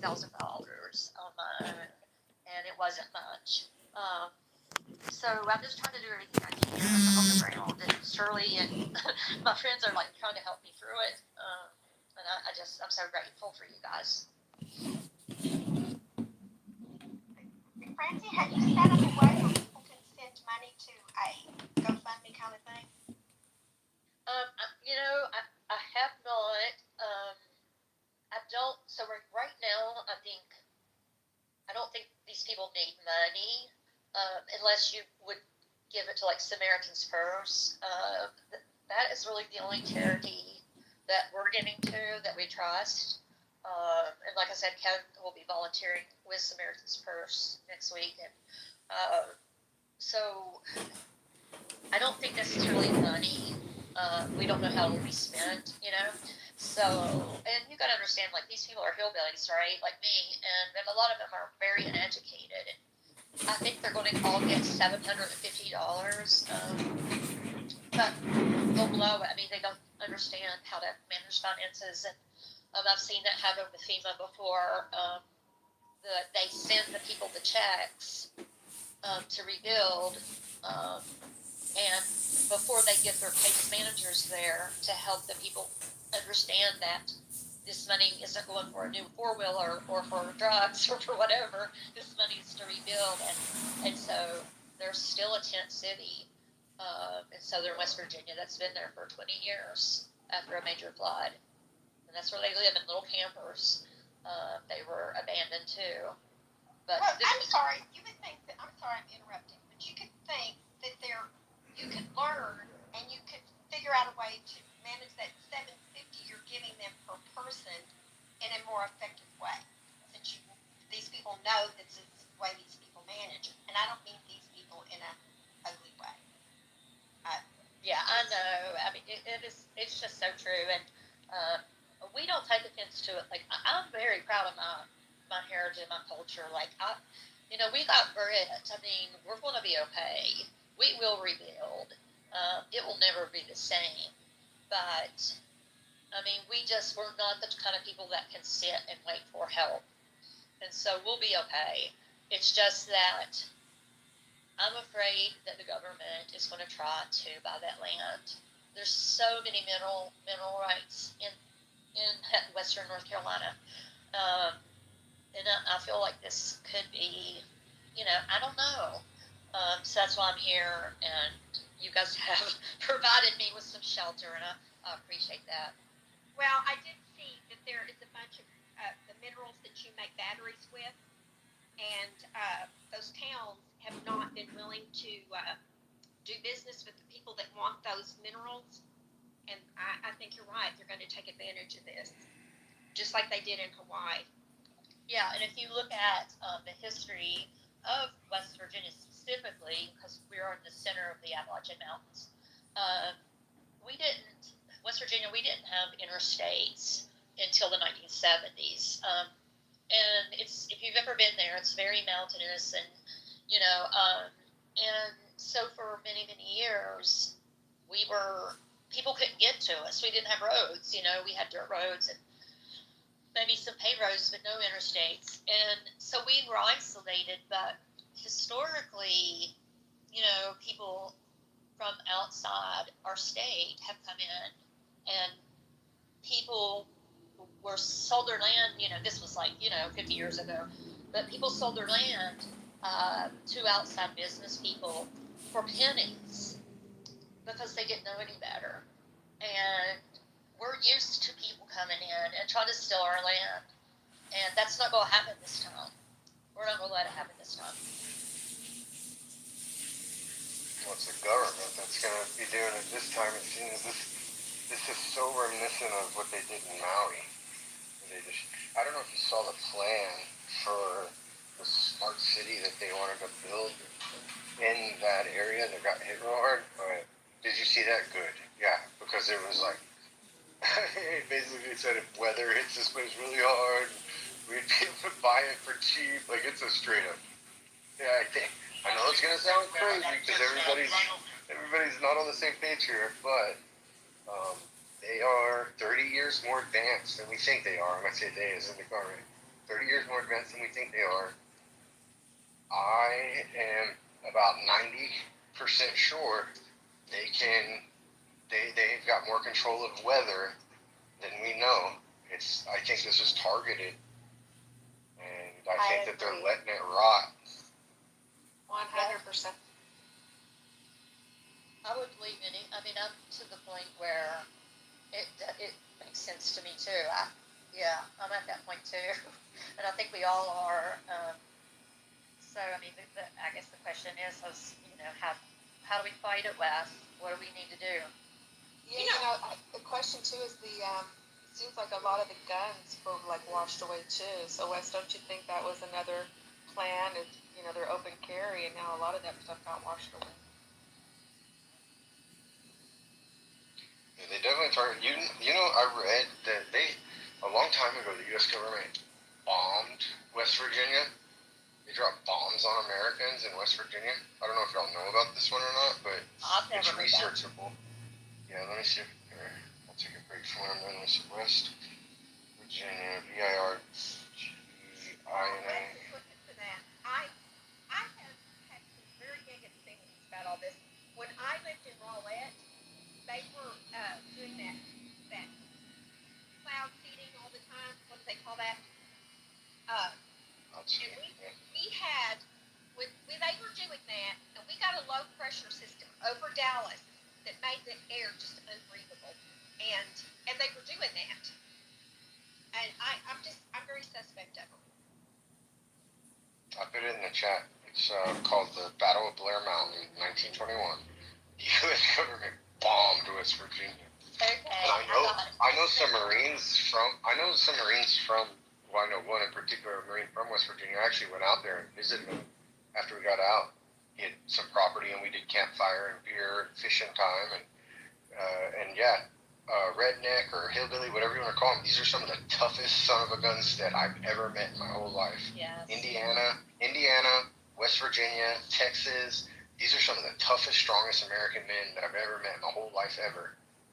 $1,000 on my own, and it wasn't much. So I'm just trying to do everything I can on the ground, and Shirley and my friends are like trying to help me through it. And I'm so grateful for you guys. Francie, have you set up a way where people can send money to a GoFundMe kind of thing? I have not. I don't. So right now, I don't think these people need money, unless you would give it to like Samaritan's Purse. That is really the only charity that we're getting to that we trust. And like I said, Kevin will be volunteering with Samaritan's Purse next week, and so I don't think necessarily money. We don't know how it will be spent, So, and you got to understand, like, these people are hillbillies, right? Like me, and a lot of them are very uneducated. I think they're going to all get $750, but below it, I mean, they don't understand how to manage finances, and I've seen that happen with FEMA before. They send the people the checks to rebuild, and before they get their case managers there to help the people understand that this money isn't going for a new four-wheeler or for drugs or for whatever. This money is to rebuild, and so there's still a tent city in southern West Virginia that's been there for 20 years after a major flood, and that's where they live, in little campers. They were abandoned too. But well, I'm sorry. You would think that. I'm sorry, I'm interrupting, but you could think that you could learn and you could figure out a way to manage that $750 you're giving them per person in a more effective way. Since these people know this is the way these people manage, and I don't mean these people in a ugly way. Yeah, I know. I mean, it's just so true, and we don't take offense to it. Like, I'm very proud of my heritage and my culture. Like, we got grit. I mean, we're going to be okay. We will rebuild. It will never be the same, but I mean, we're not the kind of people that can sit and wait for help, and so we'll be okay. It's just that I'm afraid that the government is going to try to buy that land. There's so many mineral rights in Western North Carolina, and I feel like this could be, I don't know. So that's why I'm here, and you guys have provided me with some shelter, and I appreciate that. Well, I did see that there is a bunch of the minerals that you make batteries with, and those towns have not been willing to do business with the people that want those minerals. And I think you're right. They're going to take advantage of this, just like they did in Hawaii. Yeah, and if you look at the history of West Virginia specifically, because we're in the center of the Appalachian Mountains, West Virginia, we didn't have interstates until the 1970s. And if you've ever been there, it's very mountainous, and and so for many, many years, people couldn't get to us. We didn't have roads. We had dirt roads and maybe some paved roads, but no interstates. And so we were isolated, but historically, people from outside our state have come in, and people were sold their land. This was like 50 years ago, but people sold their land to outside business people for pennies because they didn't know any better. And we're used to people coming in and trying to steal our land, and that's not going to happen this time. We're not going to let it happen this time. Well, it's the government that's going to be doing it this time. It seems this is so reminiscent of what they did in Maui. I don't know if you saw the plan for the smart city that they wanted to build in that area that got hit real hard. But did you see that? Good. Yeah, because it was like, it basically said if weather hits this place really hard, we'd be able to buy it for cheap. Like, it's a straight up. Yeah, I know it's gonna sound crazy because everybody's not on the same page here, but they are 30 years more advanced than we think they are. And I say they as in the government. 30 years more advanced than we think they are. I am about 90% sure they've got more control of weather than we know. I think this is targeted, and I think that they're letting it rot. 100%. I would believe I mean, I'm to the point where it makes sense to me too. I'm at that point too, and I think we all are. So I mean, I guess the question is, how do we fight it, Wes? What do we need to do? Yeah, the question too is it seems like a lot of the guns were like washed away too. So Wes, don't you think that was another plan? Is they're open carry, and now a lot of that stuff got washed away. Yeah, they definitely target. I read that a long time ago, the U.S. government bombed West Virginia. They dropped bombs on Americans in West Virginia. I don't know if y'all know about this one or not, but I've it's never heard that. researchable. Yeah, let me see. I'll take a break from what I'm doing. West Virginia, VIRGINA. Let's look into that. I have had some very negative feelings about all this. When I lived in Rowlett, they were doing that cloud seeding all the time. What do they call that? And they were doing that, and we got a low pressure system over Dallas that made the air just unbreathable, and they were doing that, and I'm very suspect of them. I put it in the chat. It's called the Battle of Blair Mountain, 1921. The U.S. government bombed West Virginia. Okay. And I know some Marines from. Well, I know one in particular, a Marine from West Virginia. I actually went out there and visited him after we got out. He had some property, and we did campfire and beer and fishing time, and redneck or hillbilly, whatever you want to call them. These are some of the toughest son of a guns that I've ever met in my whole life. Yes. Indiana, West Virginia, Texas. These are some of the toughest, strongest American men that I've ever met in my whole life ever.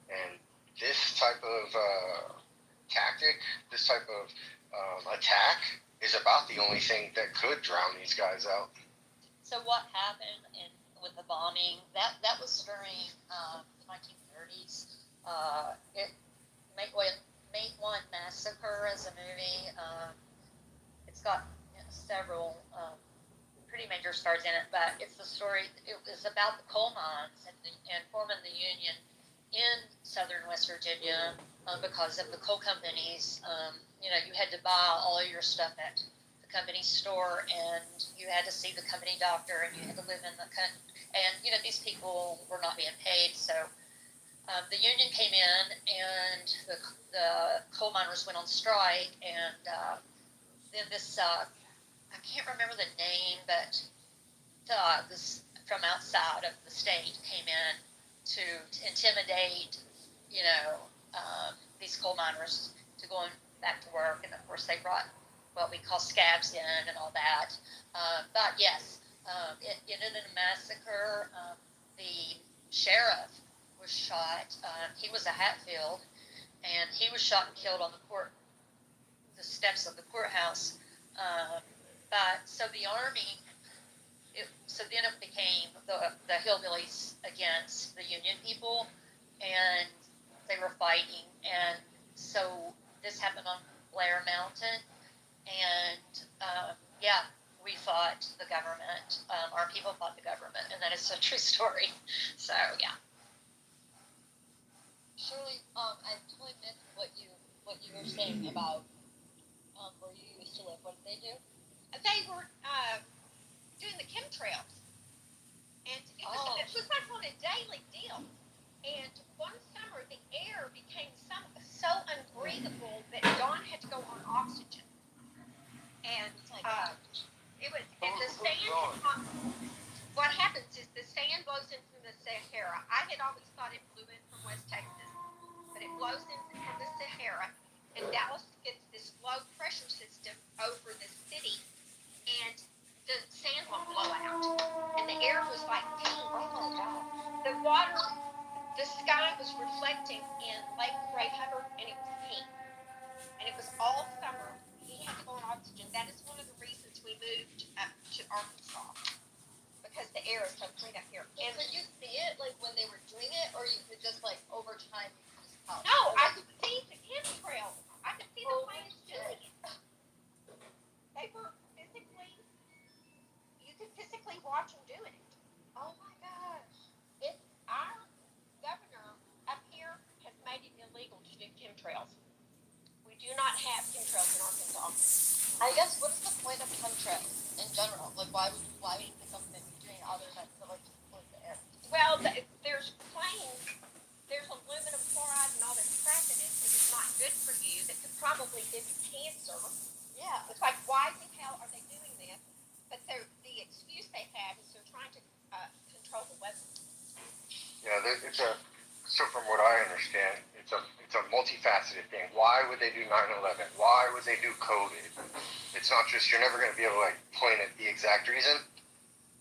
And this type of tactic, this type of attack is about the only thing that could drown these guys out. So what happened with the bombing? That was during the 1930s. Mate One Massacre is a movie. It's got several pretty major stars in it, but it's the story. It was about the coal mines and forming the Union in southern West Virginia because of the coal companies. You had to buy all of your stuff at the company store, and you had to see the company doctor, and you had to live in the country. And these people were not being paid, so the union came in, and the coal miners went on strike, and then this I can't remember the name, but this from outside of the state came in to intimidate, these coal miners to going back to work, and of course they brought what we call scabs in and all that. But yes, it ended in a massacre. The sheriff was shot. He was a Hatfield, and he was shot and killed on the steps of the courthouse. But so the army, so then it became the hillbillies against the Union people, and they were fighting. And so this happened on Blair Mountain, and we fought the government. Our people fought the government, and that is a true story. So yeah. Shirley, I totally missed what you were saying about where you used to live. What did they do? They were doing the chemtrails, and it was like on a daily deal. And one summer, the air became so unbreathable that Dawn had to go on oxygen. And and the sand. What happens is the sand blows in from the Sahara. I had always thought it blew in from West Texas, but it blows in from the Sahara, and Dallas gets this low pressure system over the city, and the sand won't blow out, and the air was like pink. Oh my God! The sky was reflecting in Lake Ray Hubbard, and it was pink, and it was all summer. He had to go on oxygen chemtrails in Arkansas. I guess what is the point of chemtrails in general? Like, why would the government be doing other than to like pollute the air? Well, there's claims, there's aluminum chloride and all this crap in it that is not good for you, that could probably give you cancer. Yeah. It's like, why the hell are they doing this? But the excuse they have is they're trying to control the weather. Yeah, so from what I understand, it's a multifaceted thing. Why would they do 9/11? Why would they do COVID? It's not just, you're never going to be able to like point at the exact reason.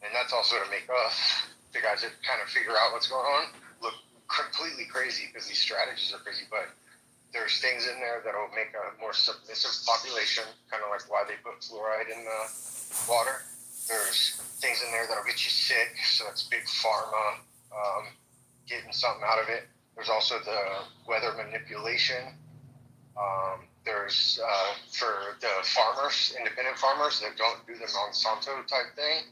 And that's also to make us, the guys that kind of figure out what's going on, look completely crazy because these strategies are crazy. But there's things in there that'll make a more submissive population, kind of like why they put fluoride in the water. There's things in there that'll get you sick, so that's big pharma getting something out of it. There's also the weather manipulation. There's for the farmers, independent farmers that don't do the Monsanto type thing.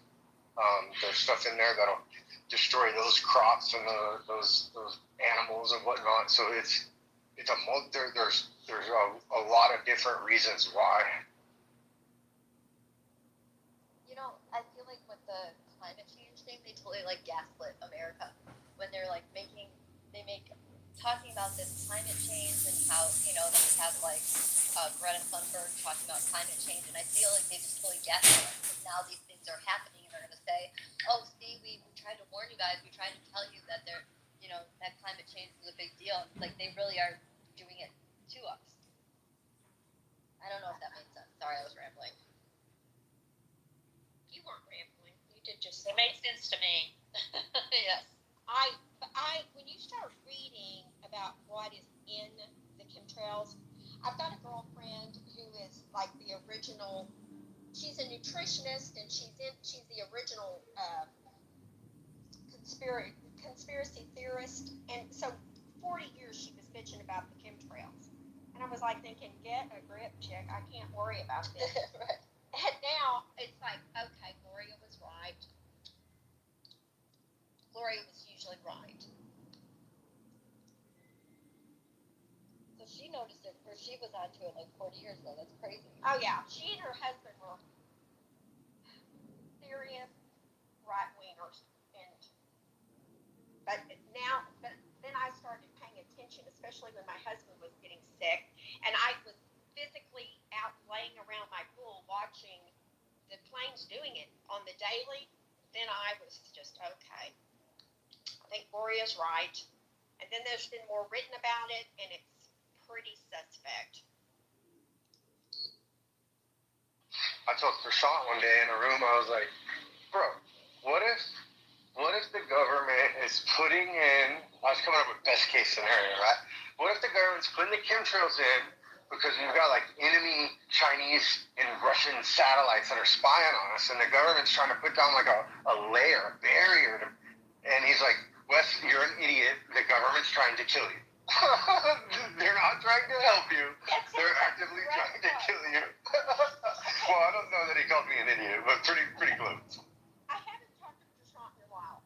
There's stuff in there that'll destroy those crops and those animals and whatnot. So there's a lot of different reasons why. You know, I feel like with the climate change thing, they totally like gaslit America when they're like talking about this climate change and how, you know, then we have like Greta Thunberg talking about climate change, and I feel like they just totally gaslit us because now these things are happening and they're going to say, oh, see, we tried to warn you guys, we tried to tell you that that climate change is a big deal. It's like they really are doing it to us. I don't know if that made sense. Sorry, I was rambling. You weren't rambling. You did just. It makes sense to me. Yes. When you start reading about what is in the chemtrails, I've got a girlfriend who is like the original. She's a nutritionist, and she's the original conspiracy theorist. And so, 40 years she was bitching about the chemtrails, and I was like thinking, get a grip, chick. I can't worry about this. Right. And now it's like, okay, Gloria was right. Gloria was usually right. So she noticed it, or she was onto it like 40 years ago. That's crazy. Oh yeah, she and her husband were serious right wingers, but then I started paying attention, especially when my husband was getting sick, and I was physically out laying around my pool watching the planes doing it on the daily. Then I was just okay. I think Gloria's right, and then there's been more written about it, and it's pretty suspect. I told Prashant one day in a room, I was like, bro, what if the government is putting in, I was coming up with best case scenario, right? What if the government's putting the chemtrails in because we've got like enemy Chinese and Russian satellites that are spying on us, and the government's trying to put down like a barrier and he's like, Wes, you're an idiot. The government's trying to kill you. They're not trying to help you. They're actively trying to kill you. Well, I don't know that he called me an idiot, but pretty close. I haven't talked to Prashant in a while.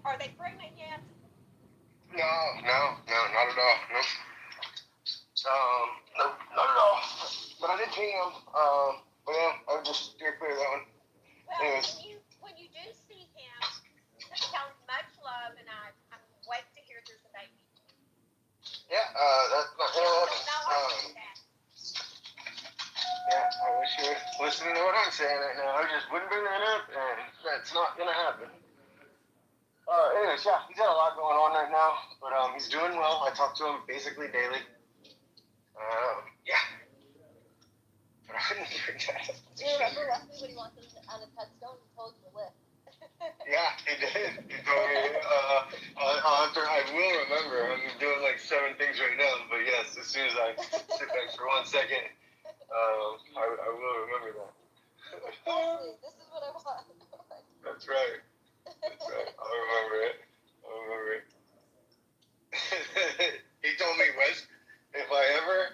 Are they pregnant yet? No, not at all. Nope. Nope, not at all. But I did ping him. But yeah, I'll just steer clear of that one. Well, Anyways. when you do see him, just tell him much love, and I'm waiting to hear there's a baby. Yeah, that's not gonna happen. Yeah, I wish you were listening to what I'm saying right now. I just wouldn't bring that up, and that's not gonna happen. Anyways, yeah, he's got a lot going on right now, but he's doing well. I talk to him basically daily. Yeah. But I wouldn't bring that up. Do you remember Wesley when he wanted on his headstone? He told you to lift. Yeah, he did. He told me, I will remember. I'm doing like 7 things right now, but yes, as soon as I sit back for 1 second, I will remember that. Wesley, this is what I want. That's right. I'll remember it. He told me, Wes, if I ever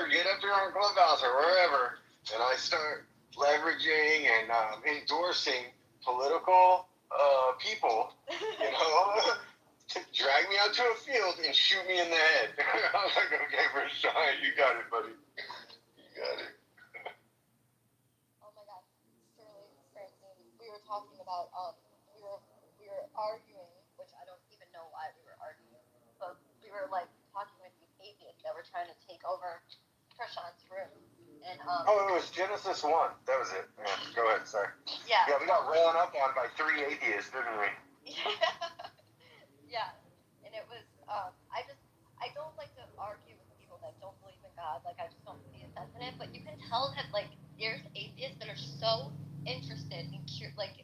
get up here on Clubhouse or wherever, and I start leveraging and endorsing political people, drag me out to a field and shoot me in the head. I was like, okay, Rashawn, you got it, buddy. You got it. Oh my God, Shirley, Francine, we were talking about we were arguing, which I don't even know why we were arguing, but we were like talking with these atheists that were trying to take over Krishan's room, and Oh, it was Genesis 1. That was it. Yeah, go ahead, sorry. yeah, Yeah, we got ran up on by 3 atheists, didn't we? yeah, and it was I don't like to argue with people that don't believe in God, like I just don't see a sense in it, but you can tell that like there's atheists that are so interested in like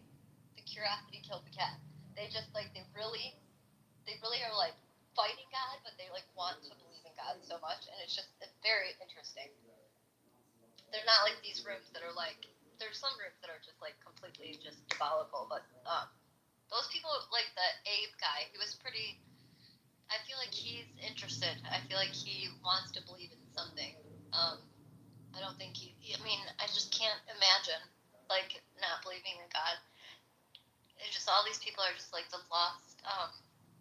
the curiosity killed the cat. They just like they really are like fighting God, but they like want to believe in God so much, and it's very interesting. They're not like these rooms that are like there's some rooms that are just like completely just diabolical, but those people like the Abe guy, he was pretty. I feel like he's interested. I feel like he wants to believe in something. I don't think I mean, I just can't imagine like not believing in God. It's just all these people are just like the lost.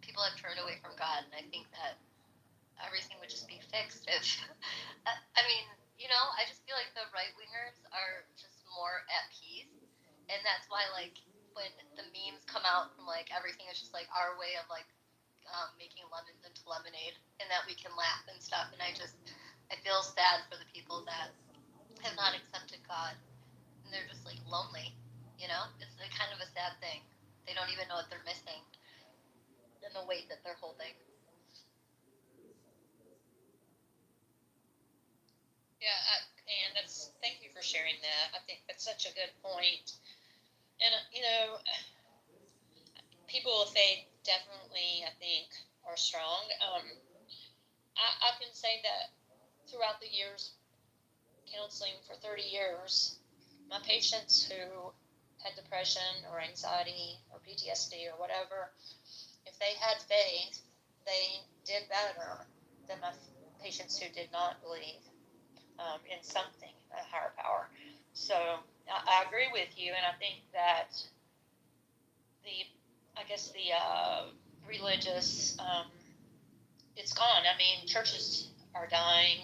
People have turned away from God, and I think that everything would just be fixed if. I mean, I just feel like the right wingers are just more at peace, and that's why like when the memes come out from like everything is just like our way of like making lemons into lemonade, and that we can laugh and stuff. And I feel sad for the people that have not accepted God, and they're just like lonely. It's like kind of a sad thing. They don't even know what they're missing in the weight that they're holding. Yeah, and thank you for sharing that. I think that's such a good point. And people of faith definitely, I think, are strong. I can say that throughout the years, counseling for 30 years, my patients who had depression or anxiety or PTSD or whatever, if they had faith, they did better than my patients who did not believe in something, a higher power. So I agree with you, and I think that the religious, it's gone. I mean, churches are dying.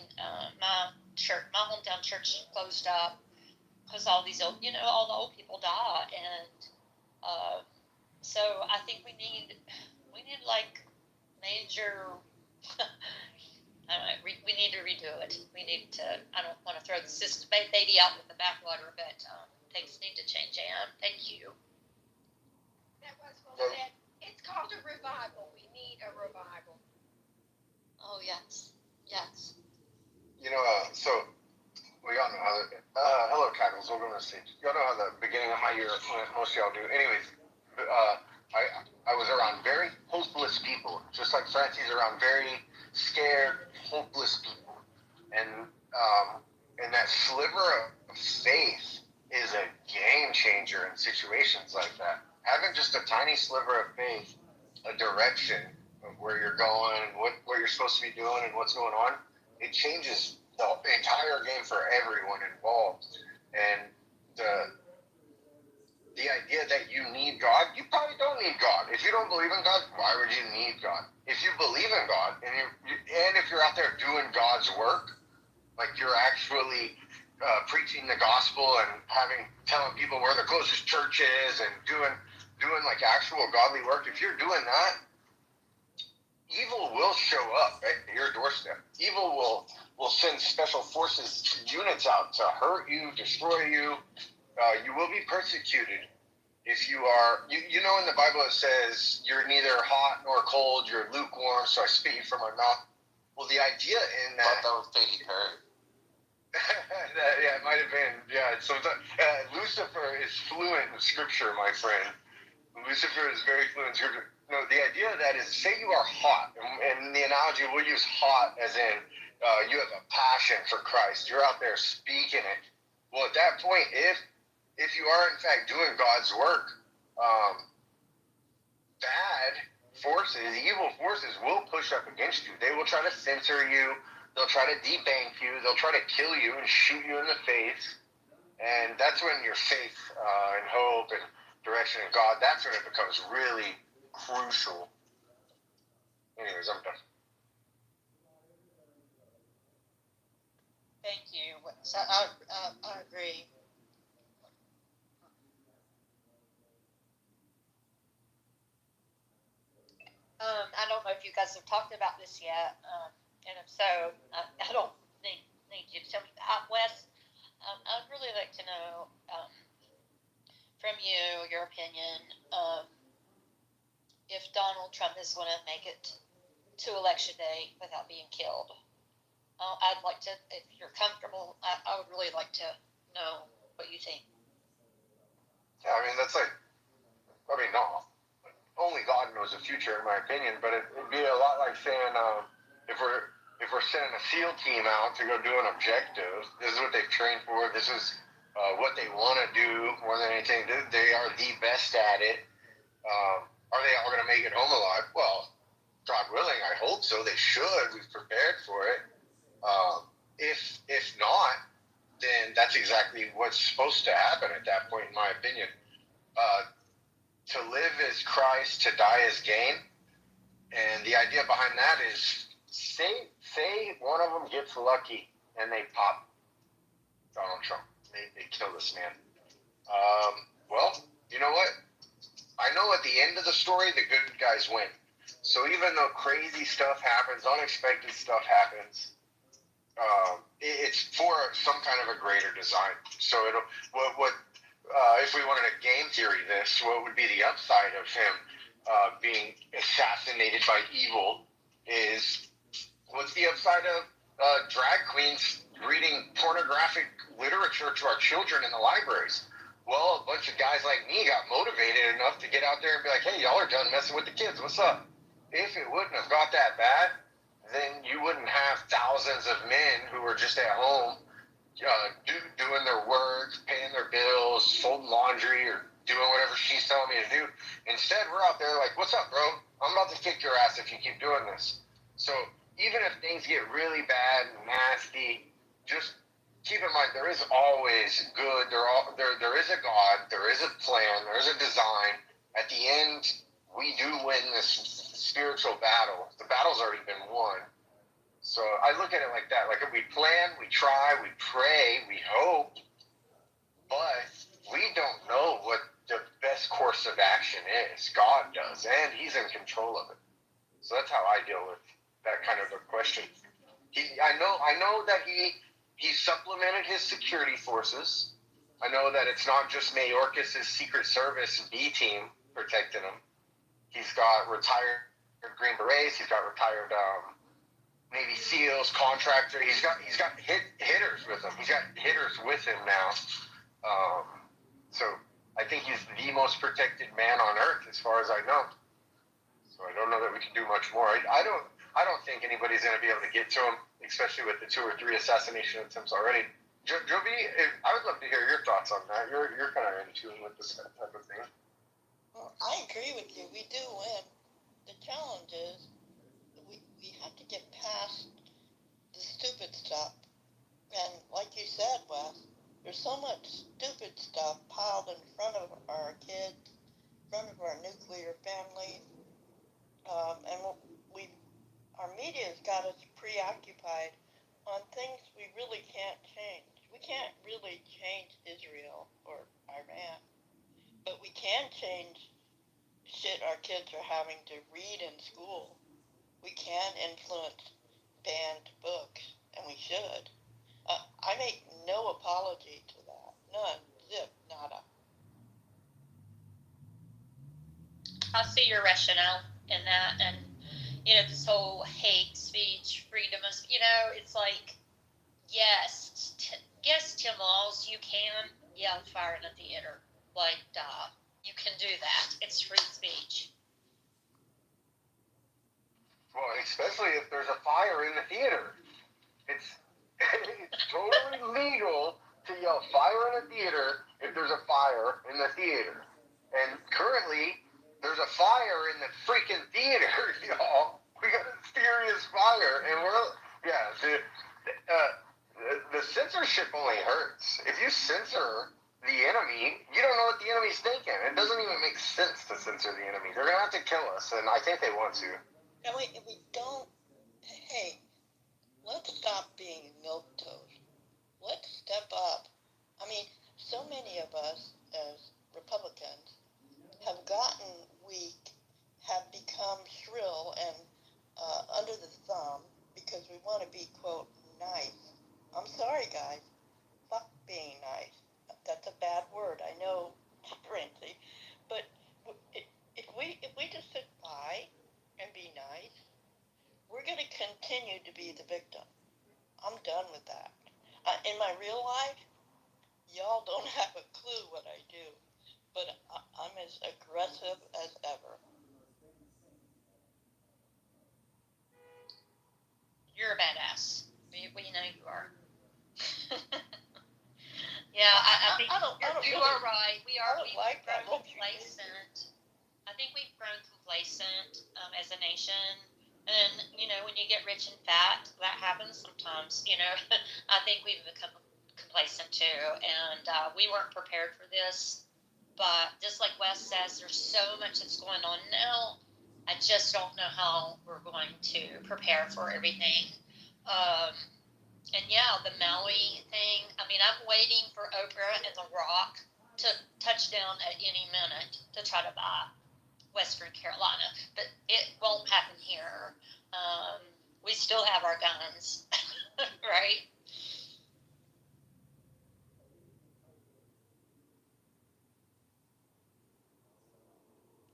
My hometown church closed up because all these all the old people died, and so I think we need like major. We need to redo it. We need to. I don't want to throw the system baby out with the bathwater, but things need to change. And thank you. That was well said. It's called a revival. We need a revival. Oh yes. So we all know how hello, Cackles, welcome to the stage. Y'all know how the beginning of my year went, most of y'all do. Anyways, I was around very hopeless people, just like Francie's around very scared, hopeless people. And that sliver of faith is a game changer in situations like that. Having just a tiny sliver of faith, a direction of where you're going, what you're supposed to be doing, and what's going on, it changes the entire game for everyone involved. And the idea that you need God, you probably don't need God. If you don't believe in God, why would you need God? If you believe in God, and if you're out there doing God's work, like you're actually preaching the gospel and telling people where the closest church is and doing like actual godly work, if you're doing that, evil will show up at your doorstep. Evil will send special forces units out to hurt you, destroy you. You will be persecuted if you are. In the Bible it says you're neither hot nor cold, you're lukewarm, so I spit you from my mouth. Well, the idea in that. That was Katie Perry. Yeah, it might have been. Yeah, Lucifer is fluent in Scripture, my friend. Lucifer is very fluent in Scripture. No, the idea of that is, say you are hot, and the analogy we'll use hot as in you have a passion for Christ. You're out there speaking it. Well, at that point, if you are in fact doing God's work, bad forces, evil forces will push up against you. They will try to censor you. They'll try to debank you. They'll try to kill you and shoot you in the face. And that's when your faith and hope and direction in God, that's when it becomes really crucial. Anyways, I'm done. Thank you. So I agree. I don't know if you guys have talked about this yet, and if so, I don't need you to tell me. Wes, I'd really like to know from you your opinion if Donald Trump is going to make it to election day without being killed. I'd like to, if you're comfortable, I would really like to know what you think. Yeah, I mean, that's like, I mean, no, only God knows the future, in my opinion, but it'd be a lot like saying, if we're sending a SEAL team out to go do an objective, this is what they've trained for, this is what they want to do more than anything, they are the best at it. Are they all going to make it home alive? Well, God willing, I hope so. They should. We've prepared for it. If not, then that's exactly what's supposed to happen at that point, in my opinion. To live is Christ, to die is gain. And the idea behind that is, say one of them gets lucky and they pop Donald Trump. They kill this man. Well, you know what? I know at the end of the story, the good guys win. So even though crazy stuff happens, unexpected stuff happens, it's for some kind of a greater design. So if we wanted to game theory this, what would be the upside of him being assassinated by evil is, what's the upside of drag queens reading pornographic literature to our children in the libraries? Well, a bunch of guys like me got motivated enough to get out there and be like, hey, y'all are done messing with the kids. What's up? If it wouldn't have got that bad, then you wouldn't have thousands of men who were just at home doing their work, paying their bills, folding laundry, or doing whatever she's telling me to do. Instead, we're out there like, what's up, bro? I'm about to kick your ass if you keep doing this. So even if things get really bad and nasty, just keep in mind, there is always good. There is a God. There is a plan. There is a design. At the end, we do win this spiritual battle. The battle's already been won. So I look at it like that. Like, if we plan, we try, we pray, we hope, but we don't know what the best course of action is. God does, and He's in control of it. So that's how I deal with that kind of a question. I know that he supplemented his security forces. I know that it's not just Mayorkas' Secret Service B team protecting him. He's got retired Green Berets. He's got retired Navy SEALs, contractor. He's got hitters with him. He's got hitters with him now. So I think he's the most protected man on earth, as far as I know. So I don't know that we can do much more. I don't think anybody's going to be able to get to him, especially with the 2 or 3 assassination attempts already. Joby, I would love to hear your thoughts on that. You're kind of in tune with this type of thing. Well, I agree with you. We do win. The challenge is we have to get past the stupid stuff. And like you said, Wes, there's so much stupid stuff piled in front of our kids, in front of our nuclear families. And our media's got us preoccupied on things we really can't change. We can't really change Israel or Iran, but we can change shit our kids are having to read in school. We can influence banned books, and we should. I make no apology to that. None. Zip. Nada. I see your rationale in that, and this whole hate speech, freedom of, it's like, yes, Tim Laws, you can yell fire in a theater, like, you can do that. It's free speech. Well, especially if there's a fire in the theater. It's totally legal to yell fire in a theater if there's a fire in the theater. And currently, there's a fire in the freaking theater, y'all. We got a serious fire, and the censorship only hurts. If you censor the enemy, you don't know what the enemy's thinking. It doesn't even make sense to censor the enemy. They're gonna have to kill us, and I think they want to. And we don't, hey, let's stop being milquetoast. Let's step up. I mean, so many of us as Republicans have gotten weak, have become shrill and under the thumb because we want to be, quote, nice. I'm sorry, guys. Fuck being nice. That's a bad word. I know, Francie. But if we just sit by and be nice, we're going to continue to be the victim. I'm done with that. In my real life, y'all don't have a clue what I do, but I'm as aggressive as ever. You're a badass. We know you are. Yeah, I think you are right. We've grown complacent. I think we've grown complacent as a nation. And, when you get rich and fat, that happens sometimes, I think we've become complacent too. And we weren't prepared for this. But just like Wes says, there's so much that's going on now. I just don't know how we're going to prepare for everything. And yeah, the Maui thing. I mean, I'm waiting for Oprah and The Rock to touch down at any minute to try to buy Western Carolina, but it won't happen here. We still have our guns, right?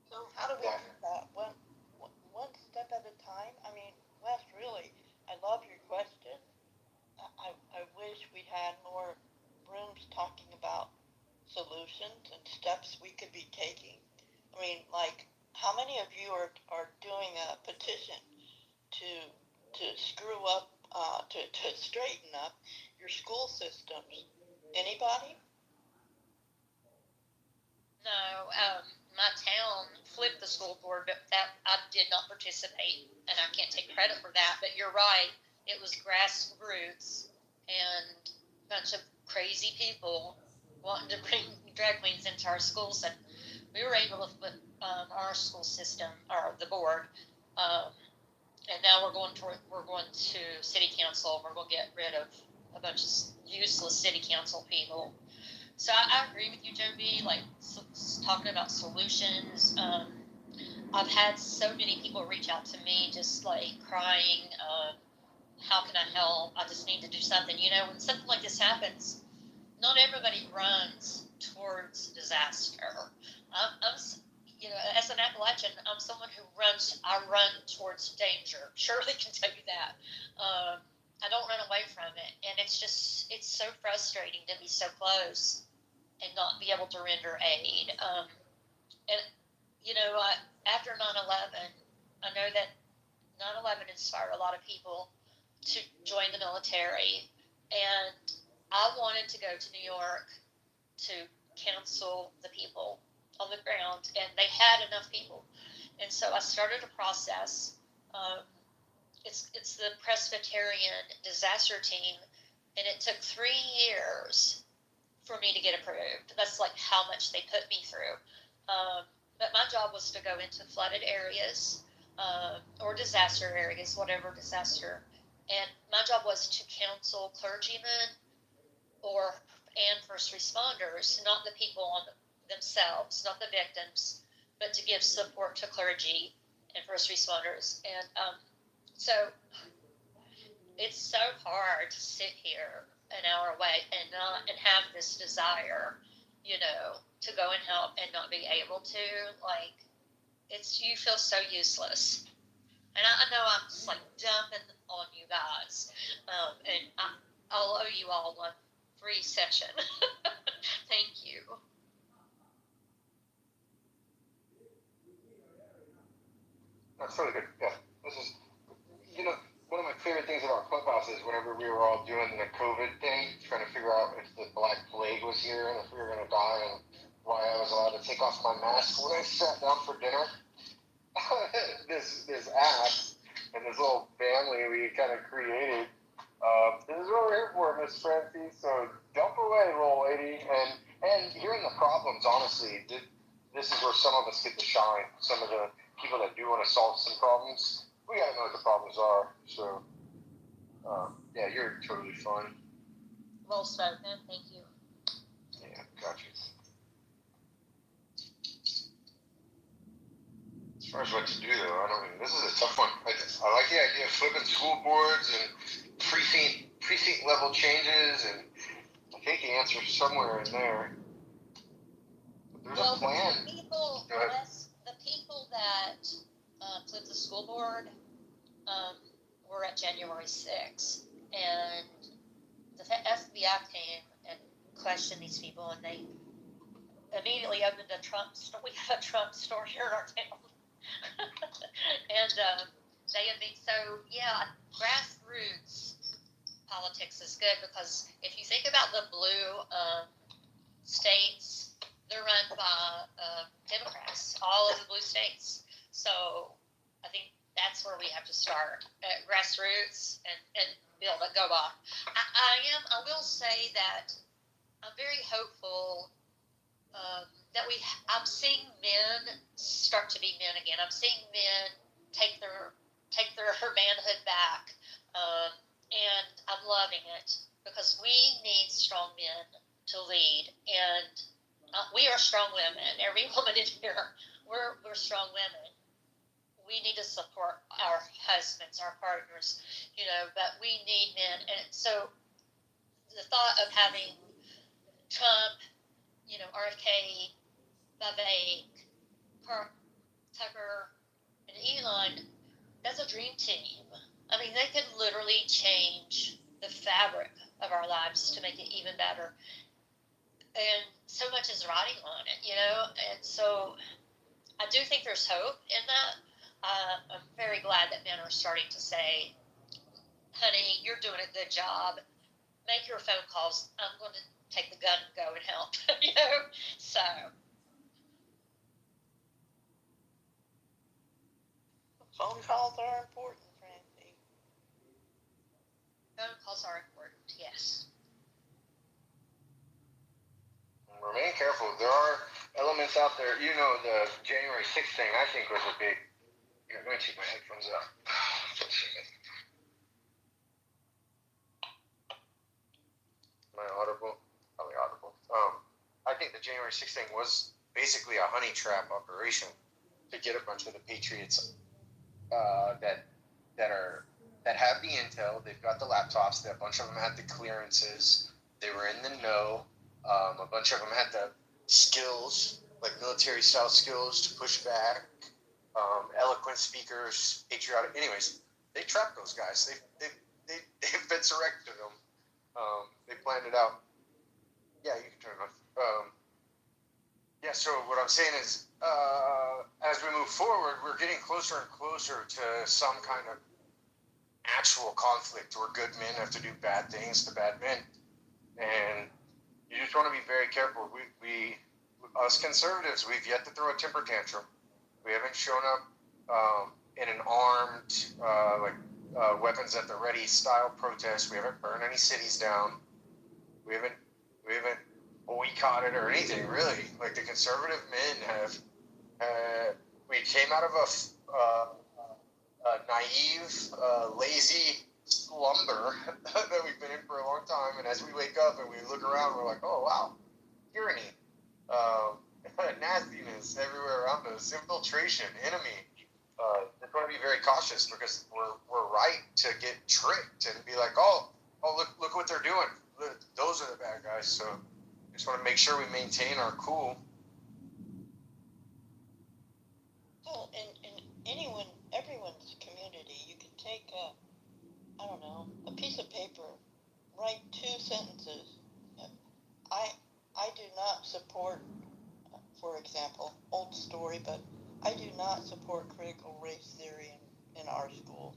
So how do we do that? One step at a time? I mean, Wes, really, I love your question. I wish we had more rooms talking about solutions and steps we could be taking. I mean, like, how many of you are doing a petition to screw up, to straighten up your school systems? Anybody? No, my town flipped the school board, but that I did not participate, and I can't take credit for that. But you're right; it was grassroots and a bunch of crazy people wanting to bring drag queens into our schools, and we were able to flip our school system or the board. And now we're going to city council. And we're going to get rid of a bunch of useless city council people. So I agree with you, Joe B. Like talking about solutions. I've had so many people reach out to me, just like crying. How can I help? I just need to do something. When something like this happens, not everybody runs towards disaster. I'm as an Appalachian, I'm someone who I run towards danger. Shirley can tell you that. I don't run away from it. And it's so frustrating to be so close and not be able to render aid. After 9/11, I know that 9/11 inspired a lot of people to join the military. And I wanted to go to New York to counsel the people on the ground, and they had enough people. And so I started a process. It's the Presbyterian disaster team, and it took 3 years for me to get approved. That's like how much they put me through. But my job was to go into flooded areas or disaster areas, whatever disaster. And my job was to counsel clergymen and first responders, not the people themselves, not the victims, but to give support to clergy and first responders. And so it's so hard to sit here an hour away and have this desire, to go and help and not be able to. Like, you feel so useless. And I know I'm just like dumping on you guys, and I'll owe you all one free session. Thank you. That's really good. Yeah, this is, one of my favorite things about Clubhouse is whenever we were all doing the COVID thing, trying to figure out if the Black Plague was here and if we were going to die and why I was allowed to take off my mask when I sat down for dinner. this app and this little family we kind of created. This is what we're here for, Miss Francie. So jump away, little lady. And hearing the problems, honestly, this is where some of us get to shine. Some of the people that do want to solve some problems, we gotta know what the problems are. So, yeah, you're totally fine. Well spoken. Thank you. Yeah, gotcha. As far as what to do, though, I don't mean, this is a tough one. I like the idea of flipping school boards and precinct level changes, and I think the answer's somewhere in there. But there's Well, a plan. the people, Go ahead. the people that flipped the school board were at January 6th, and the FBI came and questioned these people, and they immediately opened a Trump store. We have a Trump store here in our town. And they admit, so yeah, grassroots politics is good, because if you think about the blue states, they're run by Democrats, all of the blue states. So I think that's where we have to start, at grassroots, and build a go on. I will say that I'm very hopeful that I'm seeing men start to be men again. I'm seeing men take their manhood back, and I'm loving it, because we need strong men to lead, and we are strong women. Every woman in here, we're strong women. We need to support our husbands, our partners, but we need men. And so the thought of having Trump, RFK, Vivek, Tucker, and Elon, that's a dream team. I mean, they could literally change the fabric of our lives to make it even better. And so much is riding on it, and so I do think there's hope in that. I'm very glad that men are starting to say, honey, you're doing a good job. Make your phone calls. I'm going to take the gun and go and help, so. Phone calls are important, Francie. Phone calls are important, yes. Remain careful. There are elements out there. The January 6th thing, I think, was a big. Here, let me take my headphones out. Am I audible? Probably audible. I think the January 6th thing was basically a honey trap operation to get a bunch of the patriots that have the intel. They've got the laptops. A bunch of them had the clearances. They were in the know. A bunch of them had the skills, like military-style skills to push back. Eloquent speakers, patriotic. Anyways, they trapped those guys. They've resurrected them. They planned it out. Yeah, you can turn it off. Yeah, so what I'm saying is, as we move forward, we're getting closer and closer to some kind of actual conflict where good men have to do bad things to bad men. And you just want to be very careful. We us conservatives, we've yet to throw a temper tantrum. We haven't shown up in an armed, weapons at the ready style protest. We haven't burned any cities down. We haven't boycotted or anything, really. Like, the conservative men have. We came out of a naive, lazy slumber that we've been in for a long time, and as we wake up and we look around, we're like, oh wow, tyranny, nastiness everywhere around us, infiltration, enemy. We're going to be very cautious, because we're right to get tricked and be like, oh, look what they're doing. Those are the bad guys. So just want to make sure we maintain our cool. Well, in everyone's community, you can take a piece of paper, write 2 sentences. I do not support, for example, old story, but I do not support critical race theory in our school.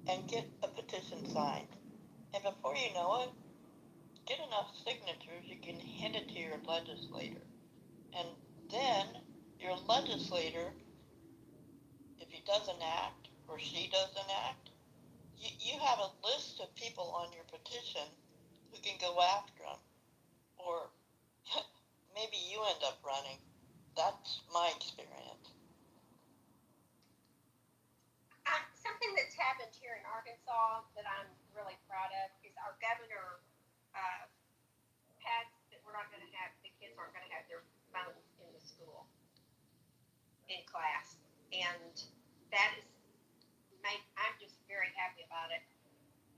And get a petition signed. And before you know it, get enough signatures, you can hand it to your legislator. And then your legislator, if he doesn't act or she doesn't act, you have a list of people on your petition who can go after them. Or maybe you end up running. That's my experience. in class, and that is I'm just very happy about it.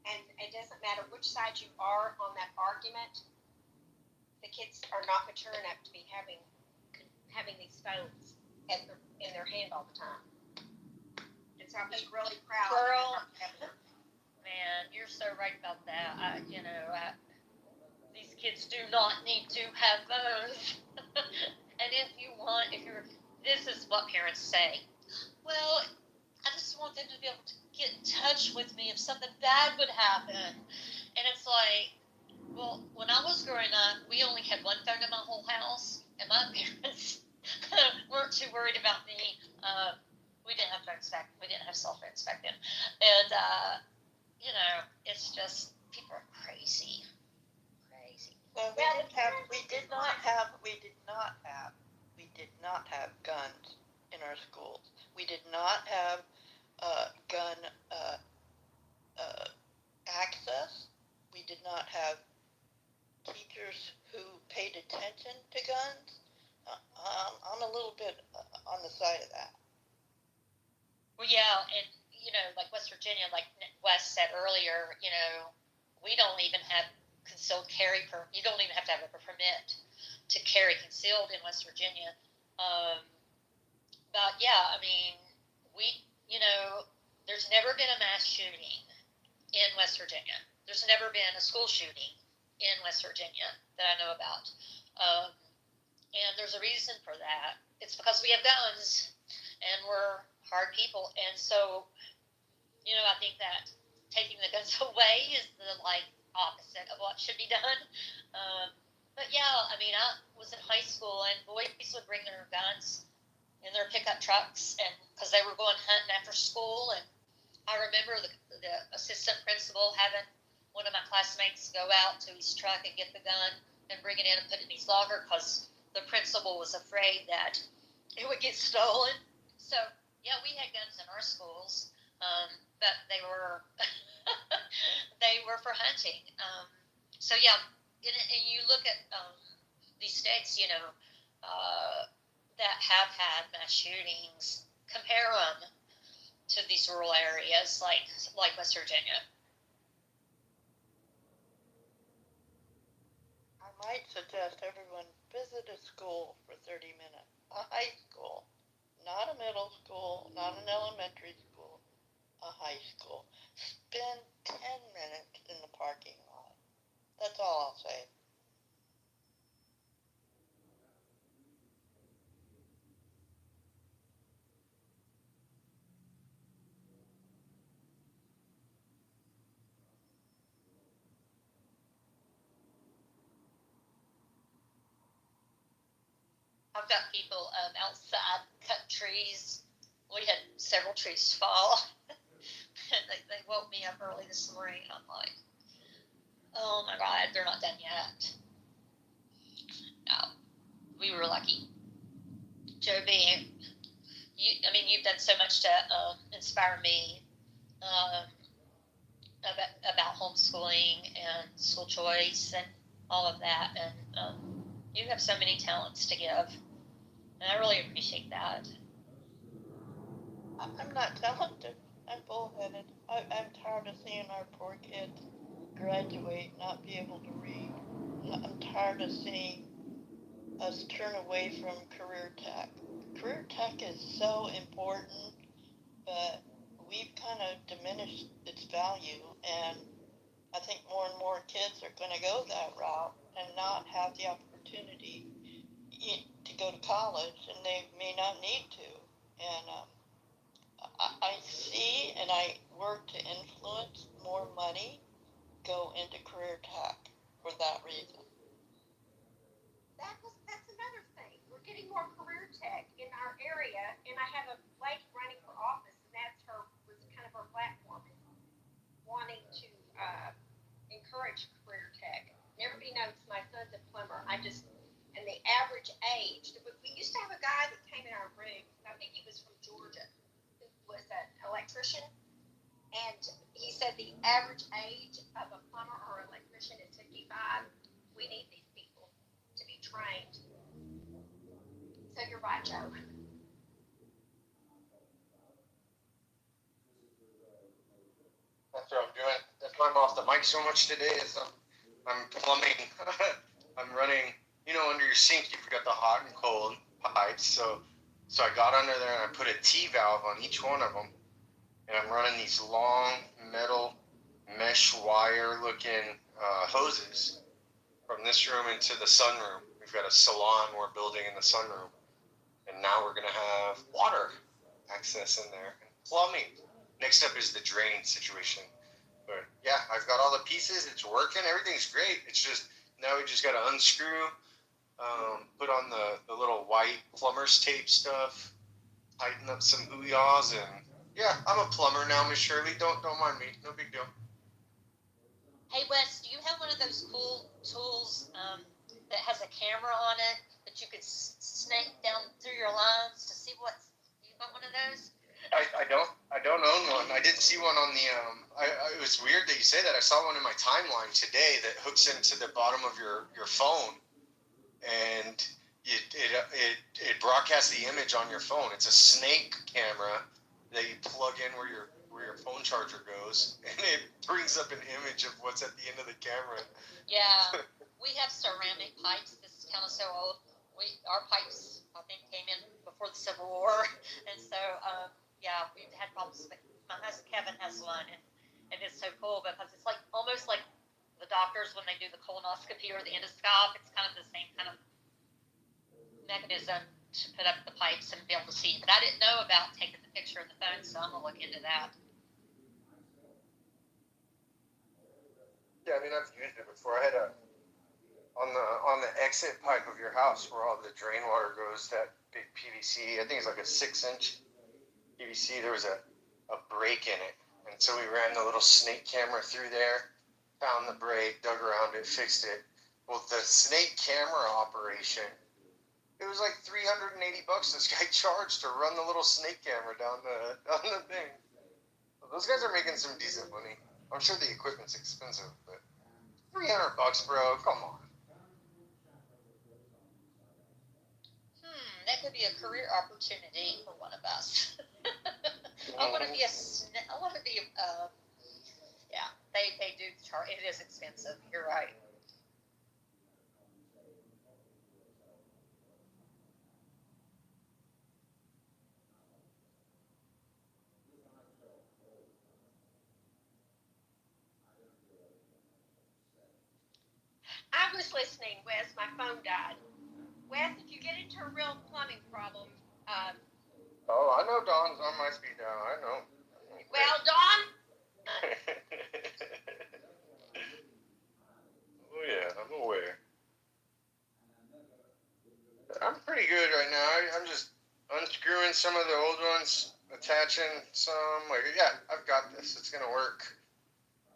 And it doesn't matter which side you are on that argument, the kids are not mature enough to be having these phones in their hand all the time. And so I'm just really proud. Girl. Man, you're so right about that. These kids do not need to have phones. And this is what parents say. Well, I just want them to be able to get in touch with me if something bad would happen. And it's like, well, when I was growing up, we only had one phone in my whole house, and my parents weren't too worried about me. We didn't have cell phones back then, and it's just people are crazy. Well, we did not have guns in our schools. We did not have gun access. We did not have teachers who paid attention to guns. I'm a little bit on the side of that. Well, yeah, and like West Virginia, like Wes said earlier, we don't even have concealed carry. You don't even have to have a permit to carry concealed in West Virginia. But yeah, I mean, there's never been a mass shooting in West Virginia. There's never been a school shooting in West Virginia that I know about. And there's a reason for that. It's because we have guns and we're hard people. And so, I think that taking the guns away is the opposite of what should be done. But yeah, I mean, I was in high school and boys would bring their guns in their pickup trucks, and because they were going hunting after school. And I remember the assistant principal having one of my classmates go out to his truck and get the gun and bring it in and put it in his locker because the principal was afraid that it would get stolen. So yeah, we had guns in our schools, but they were they were for hunting. So yeah, and you look at these states, that have had mass shootings, compare them to these rural areas like West Virginia. I might suggest everyone visit a school for 30 minutes. A high school, not a middle school, not an elementary school, a high school. Spend 10 minutes in the parking lot. That's all I'll say. I've got people outside cut trees. We had several trees fall. they woke me up early this morning, and I'm like, oh my God, they're not done yet. No, we were lucky. Joby, you've done so much to inspire me about homeschooling and school choice and all of that, and you have so many talents to give, and I really appreciate that. I'm not talented. I'm bullheaded. I'm tired of seeing our poor kids graduate, not be able to read. I'm tired of seeing us turn away from career tech. Career tech is so important, but we've kind of diminished its value, and I think more and more kids are going to go that route and not have the opportunity to go to college, and they may not need to. And I see and I work to influence more money go into career tech for that reason. That's another thing. We're getting more career tech in our area, and I have a lady running for office, and was kind of her platform, wanting to encourage career tech. Everybody knows my son's a plumber. And the average age, we used to have a guy that came in our room, I think he was from Georgia, who was an electrician, and he said the average age of a plumber or electrician is 55. We need these people to be trained. So you're right, Joe. like so much today is I'm plumbing. I'm running. You know, under your sink, you've got the hot and cold pipes. So I got under there and I put a T valve on each one of them, and I'm running these long metal mesh wire looking hoses from this room into the sunroom. We've got a salon we're building in the sunroom, and now we're gonna have water access in there and plumbing. Next up is the drain situation. But yeah, I've got all the pieces. It's working. Everything's great. It's just now we just got to unscrew, put on the little white plumber's tape stuff, tighten up some ooh-yahs, and yeah, I'm a plumber now, Miss Shirley. Don't mind me. No big deal. Hey Wes, do you have one of those cool tools that has a camera on it that you could snake down through your lines to see what's? You got one of those? I don't own one. I did see one on the it was weird that you say that. I saw one in my timeline today that hooks into the bottom of your phone, and it broadcasts the image on your phone. It's a snake camera that you plug in where your phone charger goes, and it brings up an image of what's at the end of the camera. Yeah, we have ceramic pipes. This is kind of so old. Our pipes, I think, came in before the Civil War, and so yeah, we've had problems. My husband Kevin has one, and it's so cool because it's like almost like the doctors when they do the colonoscopy or the endoscope. It's kind of the same kind of mechanism to put up the pipes and be able to see. But I didn't know about taking the picture of the phone, so I'm gonna look into that. Yeah, I mean I've used it before. I had on the exit pipe of your house where all the drain water goes, that big PVC. I think it's like a 6-inch PVC. There was a break in it, and so we ran the little snake camera through there, found the break, dug around it, fixed it. Well, the snake camera operation, it was like $380 this guy charged to run the little snake camera down the thing. Those guys are making some decent money. I'm sure the equipment's expensive, but $300, bro. Come on. That could be a career opportunity for one of us. I want to be yeah, they do charge. It is expensive. You're right. I was listening, Wes. My phone died. Wes, if you get into a real plumbing problem, Oh, I know Dawn's on my speed dial. I know. well, Dawn, Oh yeah, I'm aware. I'm pretty good right now. I'm just unscrewing some of the old ones, attaching some. Like, yeah, I've got this. It's gonna work.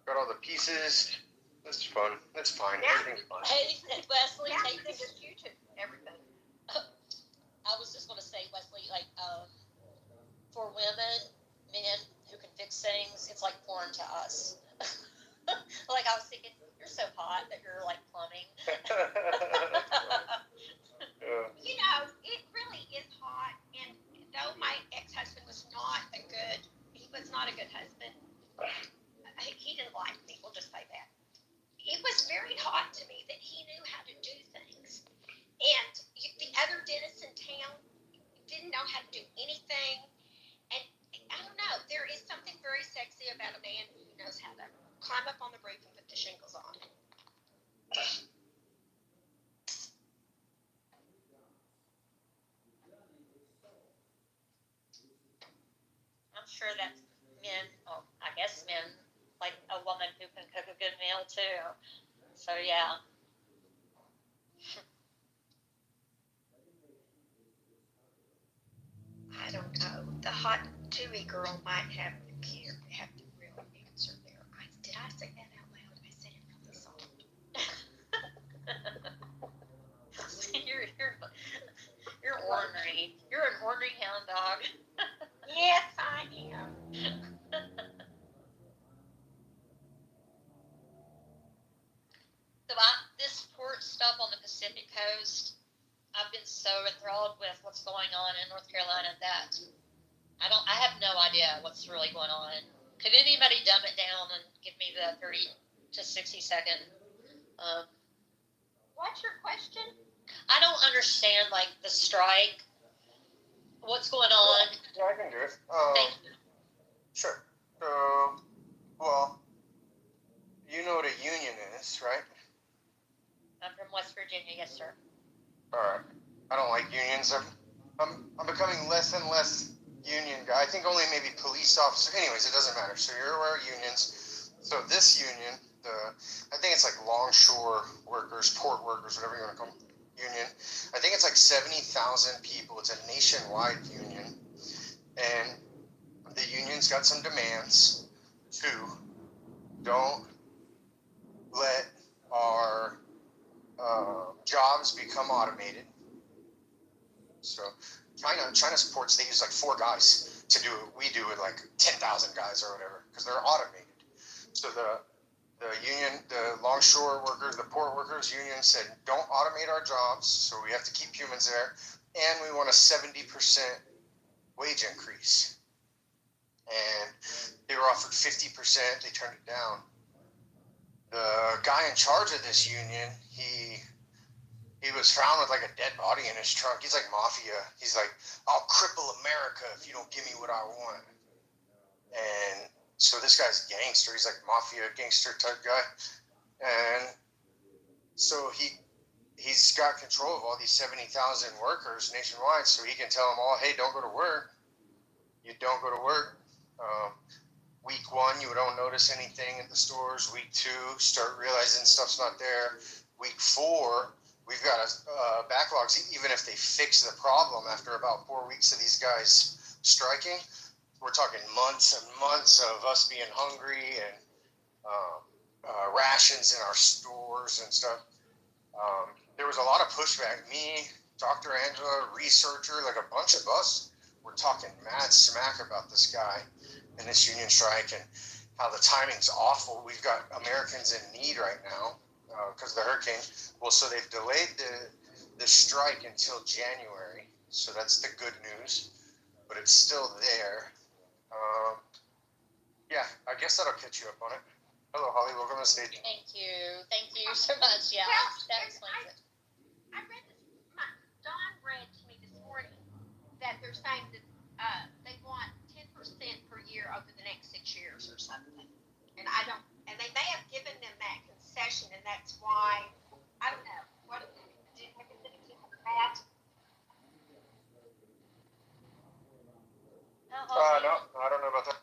Got all the pieces. This is fun. It's fine. Yeah. Everything's fine. Hey, Wesley, yeah, take you can this. just YouTube everything. I was just going to say, Wesley, like, for women, men who can fix things, it's like porn to us. Like, I was thinking, you're so hot that you're like plumbing. Yeah. You know, it really is hot. And though my ex-husband was not a good husband. He didn't like me. We'll just say that. It was very hot to me that he knew how to do things. And the other dentists in town didn't know how to do anything. And I don't know, there is something very sexy about a man who knows how to climb up on the roof and put the shingles on. I'm sure that men, oh, I guess men, like a woman who can cook a good meal too. So yeah. I don't know. The hot, dewy girl might have the real answer there. Did I say that out loud? I said it really soft. You're ornery. You're an ornery hound dog. Yes, I am. So this port stuff on the Pacific coast, I've been so enthralled with what's going on in North Carolina that I have no idea what's really going on. Could anybody dumb it down and give me the 30 to 60-second. What's your question? I don't understand, like, the strike. What's going on? Yeah, I can do it. Thank you. Sure. So, well, you know what a union is, right? I'm from West Virginia, yes, sir. All right. I don't like unions. I'm becoming less and less union guy. I think only maybe police officers. Anyways, it doesn't matter. So you're aware of unions. So this union, I think it's like longshore workers, port workers, whatever you want to call them, union. I think it's like 70,000 people. It's a nationwide union, and the union's got some demands. Two, don't let our jobs become automated. So China supports, they use like 4 guys to do what we do with like 10,000 guys or whatever, because they're automated. So the union, the longshore workers, the port workers union said, don't automate our jobs, so we have to keep humans there, and we want a 70% wage increase. And they were offered 50%, they turned it down. The guy in charge of this union, he was found with like a dead body in his trunk. He's like mafia. He's like, I'll cripple America if you don't give me what I want. And so this guy's a gangster. He's like mafia gangster type guy. And so he's got control of all these 70,000 workers nationwide. So he can tell them all, hey, don't go to work. You don't go to work. Week 1, you don't notice anything at the stores. Week 2, start realizing stuff's not there. Week 4, we've got backlogs. Even if they fix the problem after about 4 weeks of these guys striking, we're talking months and months of us being hungry and rations in our stores and stuff. There was a lot of pushback. Me, Dr. Angela, researcher, like a bunch of us were talking mad smack about this guy and this union strike and how the timing's awful. We've got Americans in need right now because of the hurricane. Well, so they've delayed the strike until January. So that's the good news, but it's still there. Yeah, I guess that'll catch you up on it. Hello, Holly. Welcome to the stage. Thank you so much. Yeah, Well, that explains it. I read this. Don read to me this morning that they're saying that they want 10% per year over the next 6 years or something. And and they may have given them that concession, and that's why, I don't know, what did anything for that? No, I don't know about that.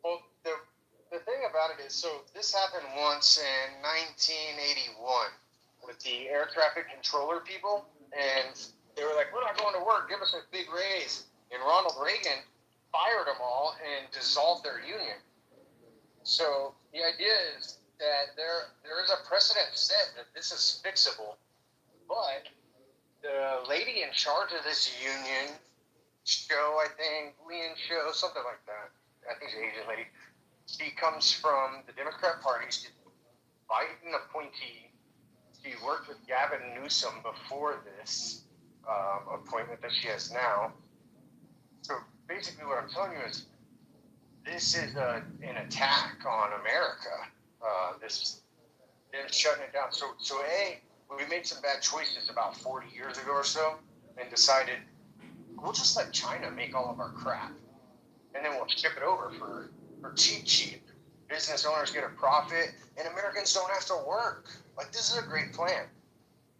Well, the thing about it is, so this happened once in 1981 with the air traffic controller people, and they were like, we're not going to work, give us a big raise. And Ronald Reagan fired them all and dissolved their union. So the idea is that there is a precedent set that this is fixable, but the lady in charge of this union, Leanne Show, something like that, I think she's an Asian lady, she comes from the Democrat Party. She's a Biden appointee. She worked with Gavin Newsom before this appointment that she has now. So basically what I'm telling you is this is an attack on America. They're shutting it down. So we made some bad choices about 40 years ago or so and decided we'll just let China make all of our crap. And then we'll ship it over for cheap. Business owners get a profit, and Americans don't have to work. Like, this is a great plan.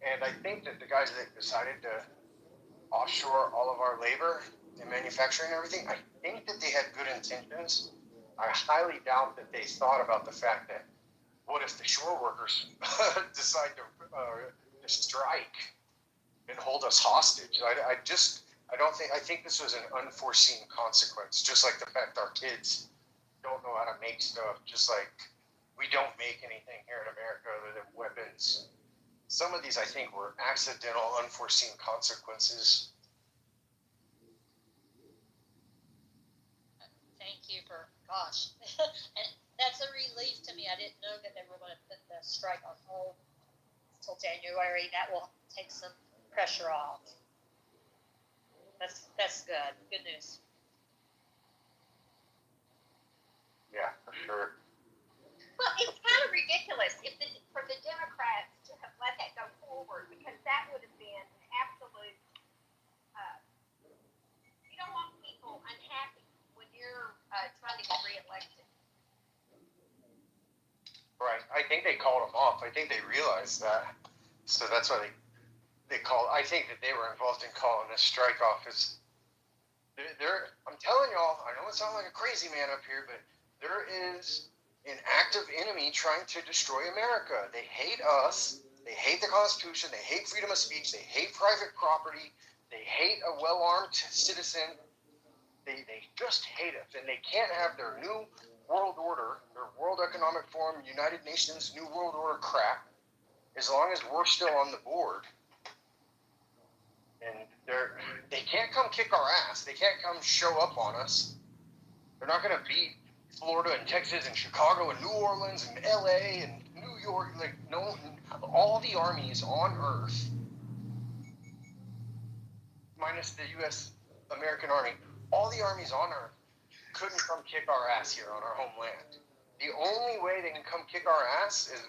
And I think that the guys that decided to offshore all of our labor and manufacturing and everything, I think that they had good intentions. I highly doubt that they thought about the fact that what if the shore workers decide to strike and hold us hostage? I think this was an unforeseen consequence, just like the fact our kids don't know how to make stuff, just like we don't make anything here in America other than weapons. Some of these, I think, were accidental, unforeseen consequences. Thank you for, gosh. And that's a relief to me. I didn't know that they were going to put the strike on hold until January. That will take some pressure off. That's good. Good news. Yeah, for sure. Well, it's kind of ridiculous for the Democrats to have let that go forward, because that would have been an absolute. You don't want people unhappy when you're trying to get reelected. Right. I think they called them off. I think they realized that. So that's why they called. I think that they were involved in calling this strike off. I'm telling y'all, I know it sounds like a crazy man up here, but there is an active enemy trying to destroy America. They hate us. They hate the Constitution. They hate freedom of speech. They hate private property. They hate a well-armed citizen. They just hate us, and they can't have their new world order, their World Economic Forum, United Nations, New World Order crap, as long as we're still on the board. And they can't come kick our ass. They can't come show up on us. They're not going to beat Florida and Texas and Chicago and New Orleans and LA and New York. Like, no, all the armies on Earth, minus the U.S. American Army, all the armies on Earth couldn't come kick our ass here on our homeland. The only way they can come kick our ass is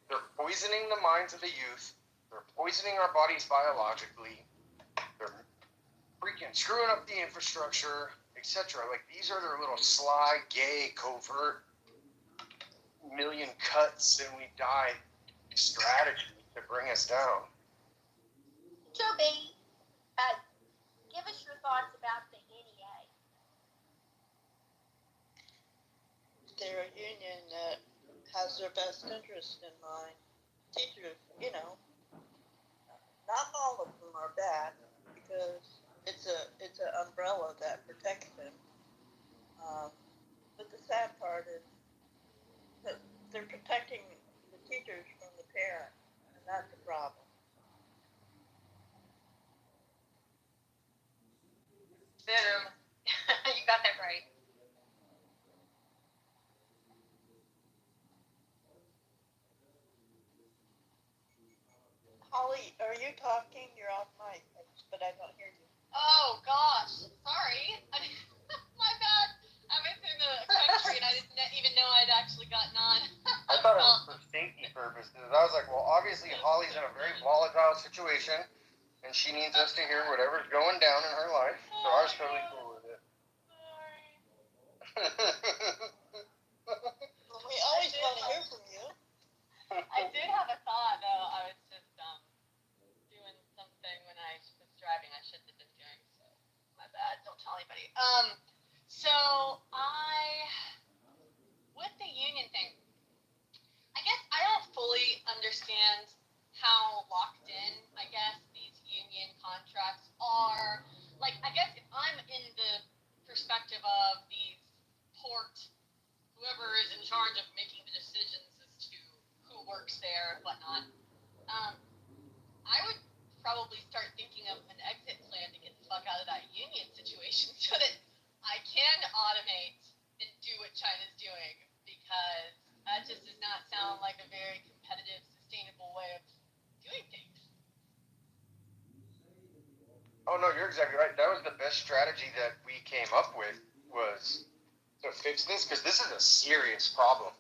they're poisoning the minds of the youth. They're poisoning our bodies biologically. They're freaking screwing up the infrastructure, etc. Like, these are their little sly, gay, covert, million cuts and we die strategy to bring us down. Joby, give us your thoughts about the NEA. They're a union that has their best interest in mind. Teachers, not all of them are bad, because it's an umbrella that protects them. But the sad part is that they're protecting the teachers from the parents, and that's a problem. Boom. You got that right. Holly, are you talking? You're off mic, but I don't hear you. Oh gosh, sorry. My bad. I went through the country and I didn't even know I'd actually gotten on. I thought it was for safety purposes. I was like, well, obviously Holly's in a very volatile situation, and she needs us to hear whatever's going down in her life. So I was totally cool with it. Sorry. We always want to hear from you. I did have a thought though. I was just doing something when I was driving. I shouldn't have been doing, so my bad. Don't tell anybody. So with the union thing, I guess I don't fully understand how locked in, I guess, these union contracts are. Like, I guess if I'm in the perspective of these whoever is in charge of making the decisions as to who works there and whatnot, I would probably start thinking of an exit plan to get the fuck out of that union situation so that I can automate and do what China's doing, because that just does not sound like a very competitive, sustainable way of doing things. Oh no, you're exactly right. That was the best strategy that we came up with, was to fix this, because this is a serious problem.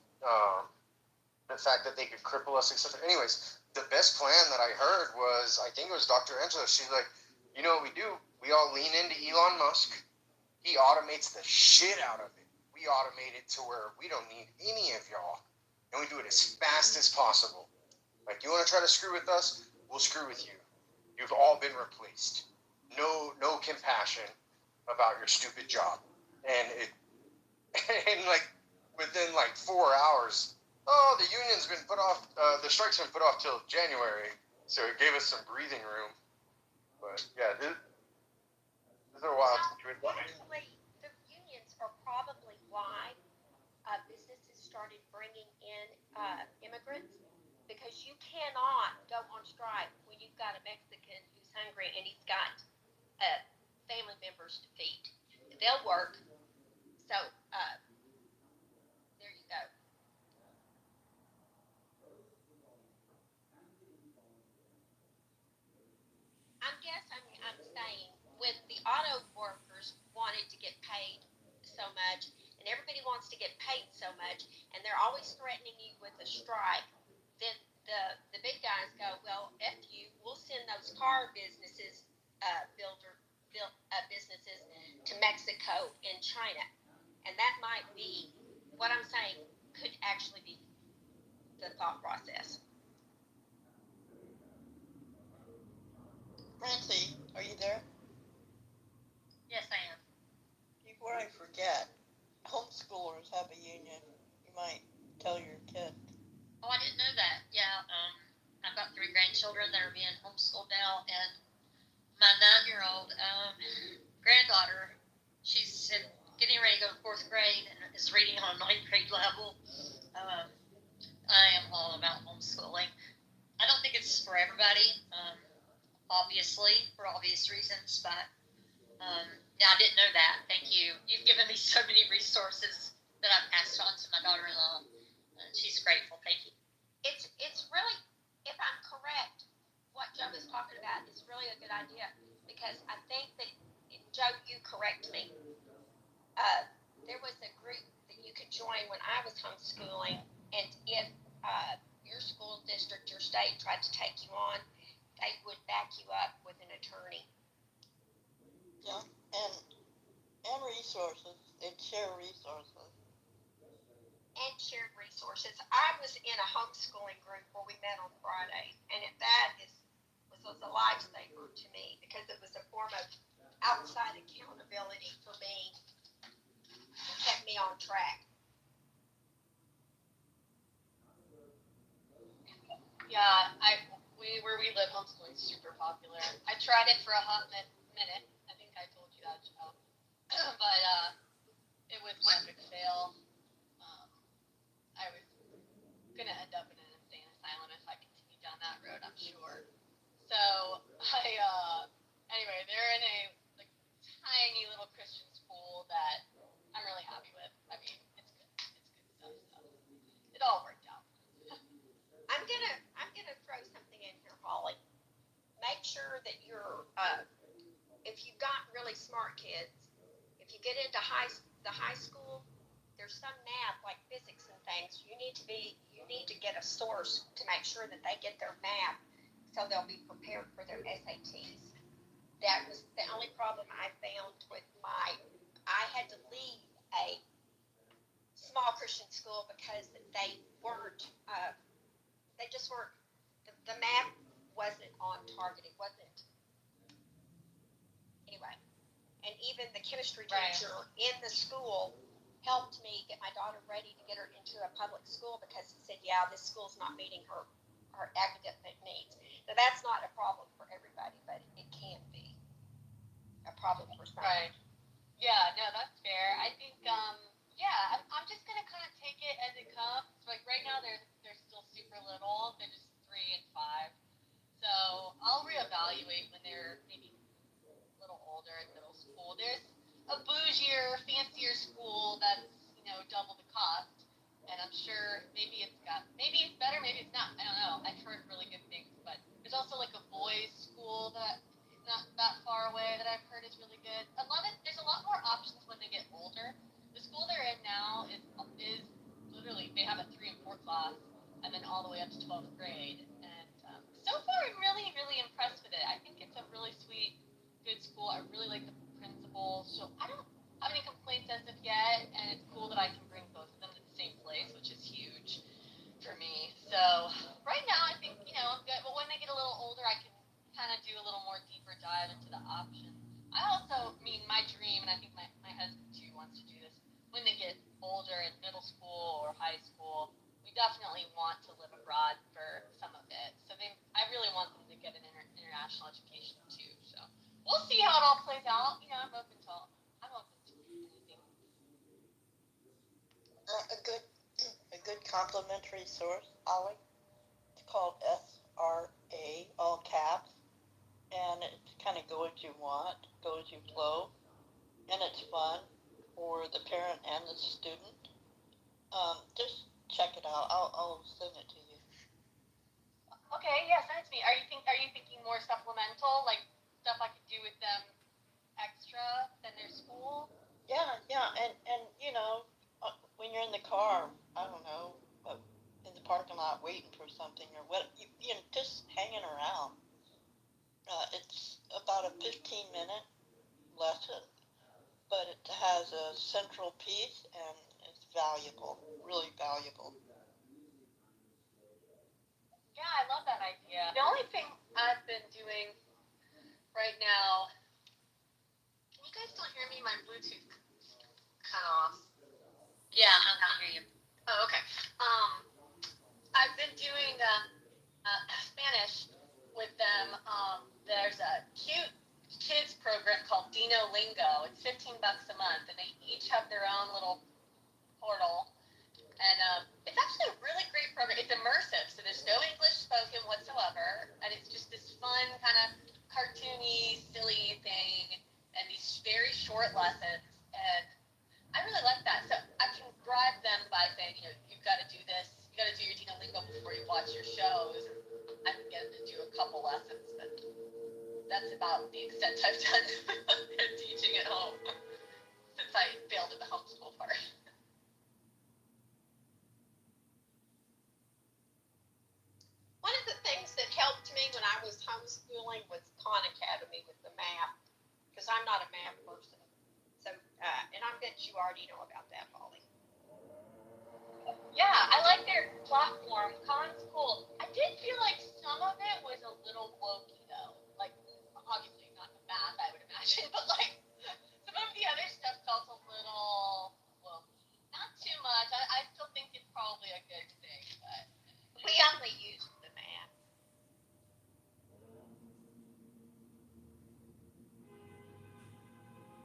The fact that they could cripple us, etc. Anyways, the best plan that I heard was, I think it was Dr. Angela. She's like, you know what we do? We all lean into Elon Musk. He automates the shit out of it. We automate it to where we don't need any of y'all, and we do it as fast as possible. Like, you want to try to screw with us? We'll screw with you. You've all been replaced. No compassion about your stupid job. And like within like 4 hours, oh, the union's been put off. The strike's been put off till January, so it gave us some breathing room. But yeah, this is a wild situation. Actually, the unions are probably why businesses started bringing in immigrants, because you cannot go on strike when you've got a Mexican who's hungry and he's got family members to feed. They'll work. So there you go. I'm saying with the get paid so much, and they're always threatening you with a strike, then the big guys go, well, F you, we'll send those car businesses, businesses to Mexico and China. And that might be, what I'm saying could actually be the thought process. Francie, are you there? Yes, I am. Before I forget, homeschoolers have a union. You might tell your kid. Oh, I didn't know that. Yeah, I've got 3 grandchildren that are being homeschooled now, and my 9-year-old granddaughter, she's getting ready to go to 4th grade and is reading on a 9th grade level. I am all about homeschooling. I don't think it's for everybody, obviously, for obvious reasons, but yeah, I didn't know that. Thank you. You've given me so many resources that I've passed on to my daughter-in-law. She's grateful. Thank you. It's really, if I'm correct, what Joe was talking about is really a good idea, because I think that, Joe, you correct me, there was a group that you could join when I was homeschooling, and if your school district, your state tried to take you on, they would back you up with an attorney. Yeah, and resources. They'd share resources. And shared resources. I was in a homeschooling group where we met on Friday, and that was a lifesaver to me, because it was a form of outside accountability for me, and kept me on track. Yeah, where we live, homeschooling is super popular. I tried it for a hot minute. I think I told you that, Joe. But it was an epic fail. I was gonna end up in an insane asylum if I continued down that road, I'm sure. So anyway, they're in a like tiny little Christian school that I'm really happy with. I mean, it's good. It's good stuff. So it all worked out. I'm gonna throw something in here, Holly. Make sure that you're, if you've got really smart kids, if you get into the high school, there's some math like physics and things. You need to get a source to make sure that they get their math, so they'll be prepared for their SATs. That was the only problem I found with I had to leave a small Christian school because they weren't, they just weren't, the math wasn't on target. It wasn't, anyway. And even the chemistry teacher in the school helped me get my daughter ready to get her into a public school, because he said, yeah, this school's not meeting her academic needs. Now, that's not a problem for everybody, but it can be a problem for some. Right. Yeah, no, that's fair. I think, yeah, I'm just gonna kind of take it as it comes. Like right now, they're still super little. They're just 3 and 5. So I'll reevaluate when they're maybe a little older in middle school. There's a bougier, fancier school that's double the cost, and I'm sure maybe it's better, maybe it's not. I don't know. I've heard really good things, but there's also like a boys' school that not that far away that I've heard is really good. There's a lot more options when they get older. The school they're in now is literally, they have a 3 and 4 class, and then all the way up to 12th grade. And so far, I'm really, really impressed with it. I think it's a really sweet, good school. I really like the principal, so I don't have any complaints as of yet, and it's cool that I can bring both of them to the same place, which is huge for me. So right now, I think I'm good. But when they get a little older, I can kind of do a little more deeper dive into the options. I also, my dream, and I think my husband too wants to do this, when they get older in middle school or high school, we definitely want to live abroad for some of it. So I really want them to get an international education too. So we'll see how it all plays out. I'm open to anything. A good complimentary source, Ollie. It's called SRA, all caps, and it's kind of go as you want, go as you flow, and it's fun for the parent and the student. Just check it out. I'll send it to you. Okay, yeah, send it to me. Are you thinking more supplemental, like stuff I could do with them extra than their school? Yeah, and when you're in the car, I don't know, in the parking lot waiting for something or what, you know, just hanging around. It's about a 15-minute lesson, but it has a central piece and it's valuable, really valuable. Yeah, I love that idea. The only thing I've been doing right now, can you guys still hear me? My Bluetooth cut off. Yeah, I can hear you. Oh, okay. I've been doing Spanish with them. There's a cute kids program called Dino Lingo. It's $15 a month, and they each have their own little portal. And it's actually a really great program. It's immersive, so there's no English spoken whatsoever, and it's just this fun kind of cartoony, silly thing, and these very short lessons. And I really like that. So I can bribe them by saying, you know, you've got to do this. You got to do your Dino Lingo before you watch your shows. I can get them to do a couple lessons, but that's about the extent I've done teaching at home since I failed at the homeschool part. One of the things that helped me when I was homeschooling was Khan Academy with the math, because I'm not a math person. So, and I bet you already know about that, Holly. Yeah, I like their platform. Khan's cool. I did feel like some of it was a little wokey though. Like, obviously not the math, I would imagine, but like some of the other stuff felt a little wokey. Not too much. I still think it's probably a good thing, but We only used the math.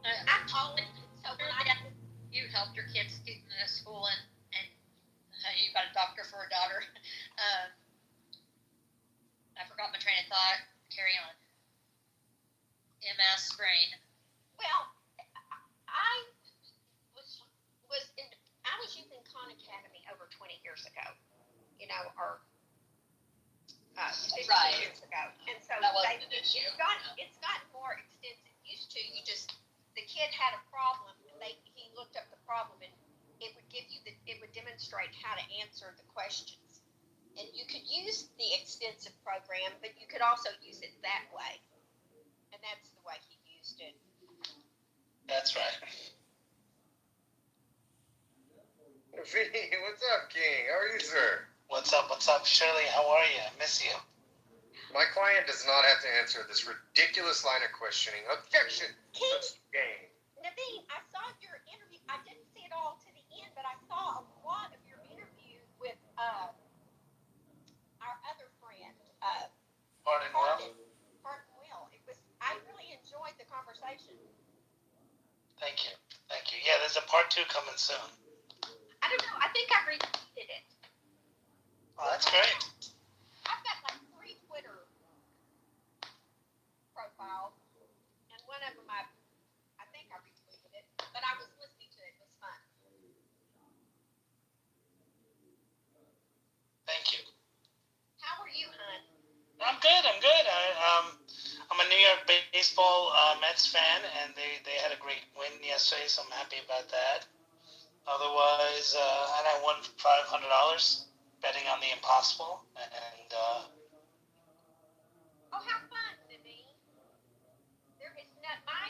I told so when You helped your kids get into school, and you got a doctor for a daughter. I forgot my train of thought. Carry on. MS brain. well, I was using Khan Academy over 20 years ago, you know, or 15 Right. years ago, and so That wasn't an issue. it's gotten more extensive. Used to, the kid had a problem, and he looked up the problem, and it would demonstrate how to answer the questions. And you could use the extensive program, but you could also use it that way. And that's the way he used it. That's right. Vinny, what's up, King? How are you, sir? What's up? What's up, Shirley? How are you? I miss you. My client does not have to answer this ridiculous line of questioning. Objection! King, Such game. Naveen, I saw your interview. I didn't see it all to the end, but I saw a lot of your interview with our other friend, Pardon, well? Martin Will. I really enjoyed the conversation. Thank you. Thank you. Yeah, there's a part 2 coming soon. I don't know. I think I retweeted it. Oh, that's great. I've got like 3 Twitter profiles, and one of them I think I retweeted it, but I was listening to it. It was fun. Thank you. How are you, hon? I'm good. I'm a New York baseball Mets fan, and they had a great win yesterday, so I'm happy about that. Otherwise, and I won $500 betting on the impossible, and Oh, how fun, Naveen. There is no, my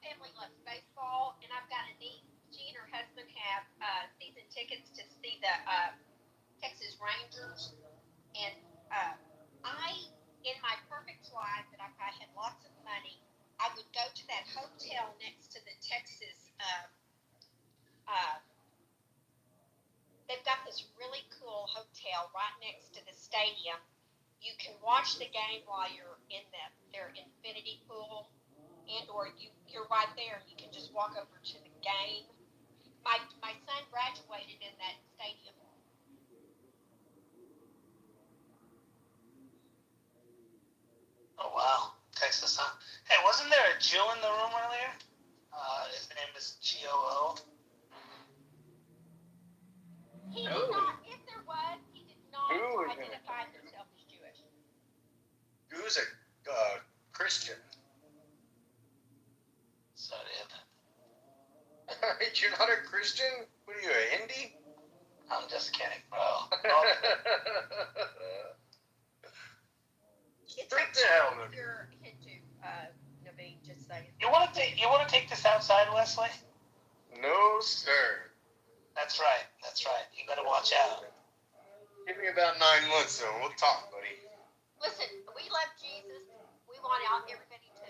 family loves baseball, and I've got a niece. She and her husband have season tickets to see the Texas Rangers. And in my perfect life, that if I had lots of money, I would go to that hotel next to the Texas. They've got this really cool hotel right next to the stadium. You can watch the game while you're in their infinity pool, or you're right there and you can just walk over to the game. My son graduated in that stadium. oh wow, Texas, huh? Hey, wasn't there a Jew in the room earlier? His name is G-O-O. He did not, if there was, he did not Who is identify himself as Jewish. Who's a Christian? Sorry to hear that. You're not a Christian. Christian? What are you, a Hindi? I'm just kidding, bro. It's Straight okay to hell, if Naveen. you're Hindu, Naveen, just saying. You want to take this outside, Wesley? No, sir. That's right. You better watch out. Give me about 9 months, though. We'll talk, buddy. Listen, we love Jesus. We want out everybody to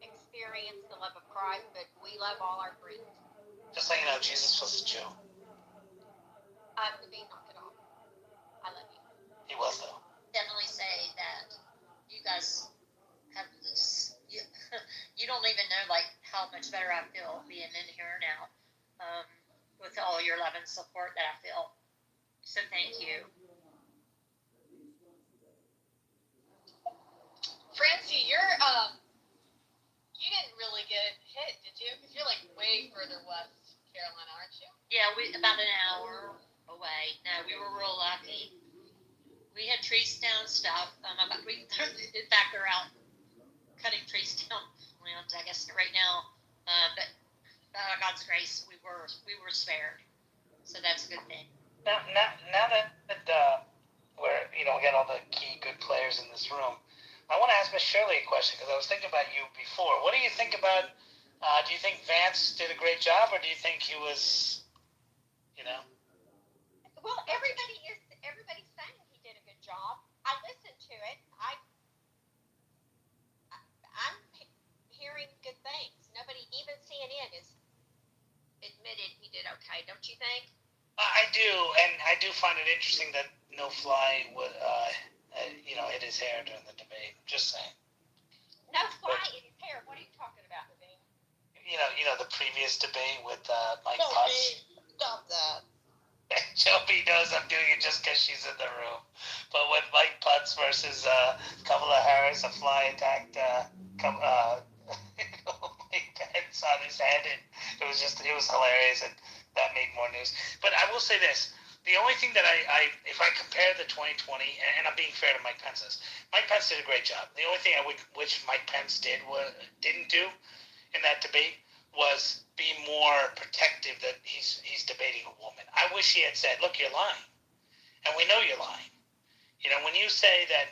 experience the love of Christ, but we love all our friends. Just so you know, Jesus was a Jew. Naveen, knock it off. I love you. He was, though. Definitely say that you guys have this. You don't even know like how much better I feel being in here now, with all your love and support that I feel. So thank you. Francie, you didn't really get hit, did you? Because you're like way further west Carolina, aren't you? Yeah, we about an hour away. No, we were real lucky. We had trees down stuff. In fact, they're out cutting trees down limbs, I guess, right now. But by God's grace, we were spared. So that's a good thing. Now that we're we got all the key good players in this room, I want to ask Miss Shirley a question because I was thinking about you before. What do you think about? Do you think Vance did a great job, or do you think he was, Well, everybody's saying he did a good job. I listened to it. I'm hearing good things. Nobody, even CNN, is admitted he did okay. Don't you think? I do, and I do find it interesting that No Fly would, hit his hair during the debate. Just saying. No fly in his hair. What are you talking about, Naveen? The previous debate with Mike Don't Putz. stop that. Joby knows I'm doing it just because she's in the room. But when Mike Putz versus Kamala Harris, a fly attacked Mike Pence on his head, and it was hilarious, and that made more news. But I will say this. The only thing that I if I compare the 2020, and I'm being fair to Mike Pence, Mike Pence did a great job. The only thing I would wish Mike Pence didn't do in that debate was be more protective that he's debating a woman. I wish he had said, look, you're lying. And we know you're lying. When you say that,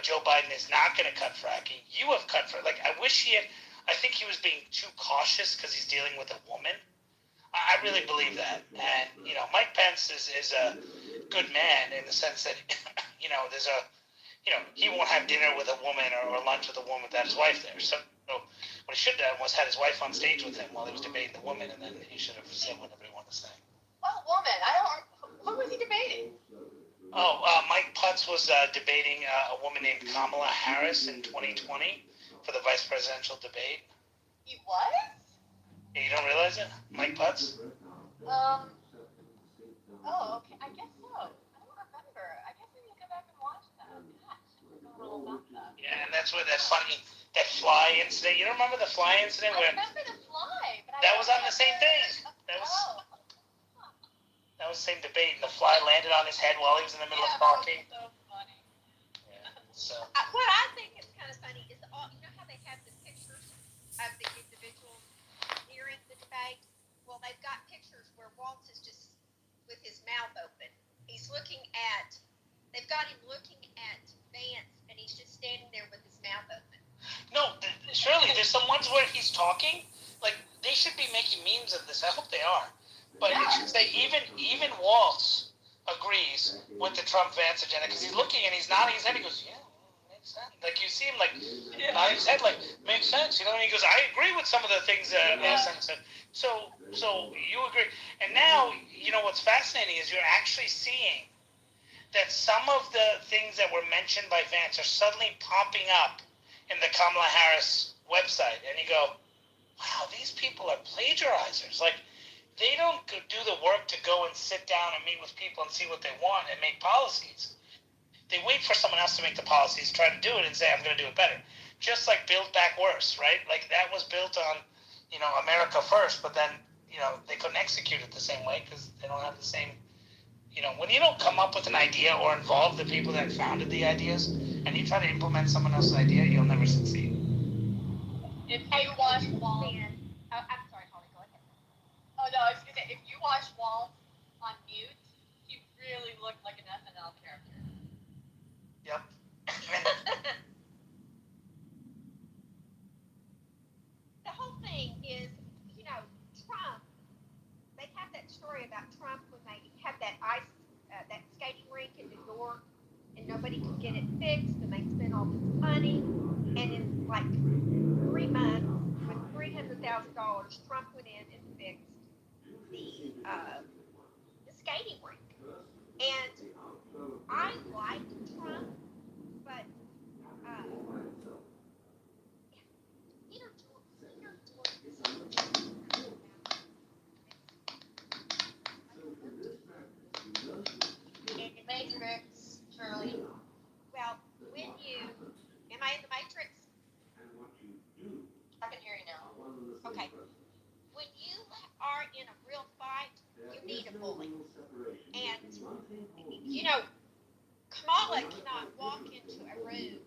Joe Biden is not going to cut fracking, you have cut fracking. I wish he had, I think he was being too cautious because he's dealing with a woman. I really believe that. And, Mike Pence is a good man in the sense that, there's he won't have dinner with a woman or lunch with a woman without his wife there. So what he should have done was had his wife on stage with him while he was debating the woman, and then he should have said whatever he wanted to say. What woman? Who was he debating? Mike Putz was debating a woman named Kamala Harris in 2020 for the vice presidential debate. He was? You don't realize it? Mike Putz? Oh, okay. I guess so. I don't remember. I guess we need to go back and watch that. Gosh, I forgot all about that. Yeah, and that's where that fly incident. You don't remember the fly incident I where remember the fly, but that was on the same thing? That was the same debate, and the fly landed on his head while he was in the middle of talking. So funny. Yeah. So What I think is kind of funny is how they have the pictures of the individuals during the debate. Well, they've got pictures where Waltz is just with his mouth open. They've got him looking at Vance, and he's just standing there with his mouth open. no, surely there's some ones where he's talking. They should be making memes of this. I hope they are. But it should say even Waltz agrees with the Trump Vance agenda because he's looking and he's nodding his head. He goes, yeah, makes sense. You see him nodding his head makes sense. And he goes, I agree with some of the things that Vance said. So you agree. And now, what's fascinating is you're actually seeing that some of the things that were mentioned by Vance are suddenly popping up in the Kamala Harris website. And you go, wow, these people are plagiarizers. They don't do the work to go and sit down and meet with people and see what they want and make policies. They wait for someone else to make the policies, try to do it, and say, I'm going to do it better. Just like Build Back Worse, right? That was built on, America first, but then, they couldn't execute it the same way because they don't have the same, when you don't come up with an idea or involve the people that founded the ideas and you try to implement someone else's idea, you'll never succeed. If you watch Wall, I'm sorry, Holly, go ahead. oh no, I was if you watch Walt on mute, he really looked like an SNL character. Yep. The whole thing is, Trump. They have that story about Trump when they had that that skating rink in New York, and nobody could get it fixed, and they spent all this money, and in like 3 months, with $300,000, Trump went in and fixed the skating rink. And I liked Trump, but In the Matrix, Shirley. well, am I in the Matrix? I can hear you now. Okay. When you are in a real fight, you need a bully. And, Kamala cannot walk into a room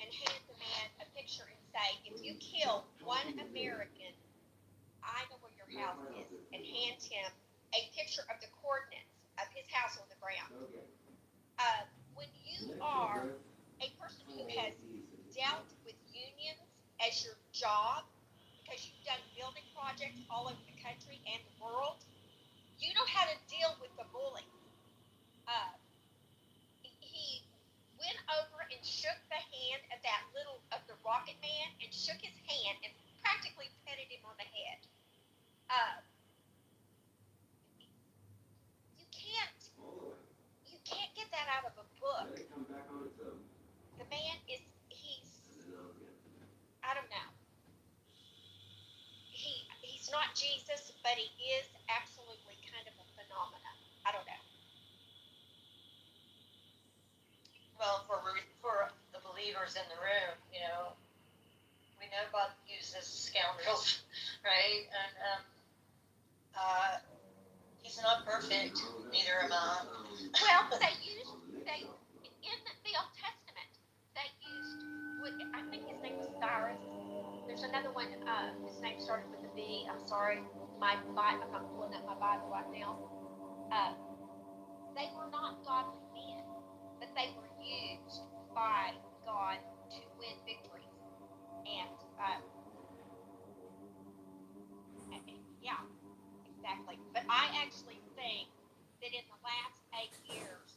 and hand the man a picture and say, if you kill one American, I know where your house is, and hand him a picture of the coordinates of his house on the ground. When you are a person who has dealt with unions as your job, because you've done building projects all over the country and the world, you know how to deal with the bully. He went over and shook the hand of the Rocket Man, and shook his hand and practically petted him on the head. You can't get that out of a book. The man I don't know. He's not Jesus, but he is absolutely kind of a phenomenon. I don't know. Well, for the believers in the room, we know God uses scoundrels, right? And he's not perfect, neither am I. Well, in the Old Testament, they used, I think his name was Cyrus. There's another one, his name started with a B. I'm sorry, I'm not pulling up my Bible right now. They were not godly men, but they were used by God to win victories. And, yeah, exactly. But I actually think that in the last 8 years,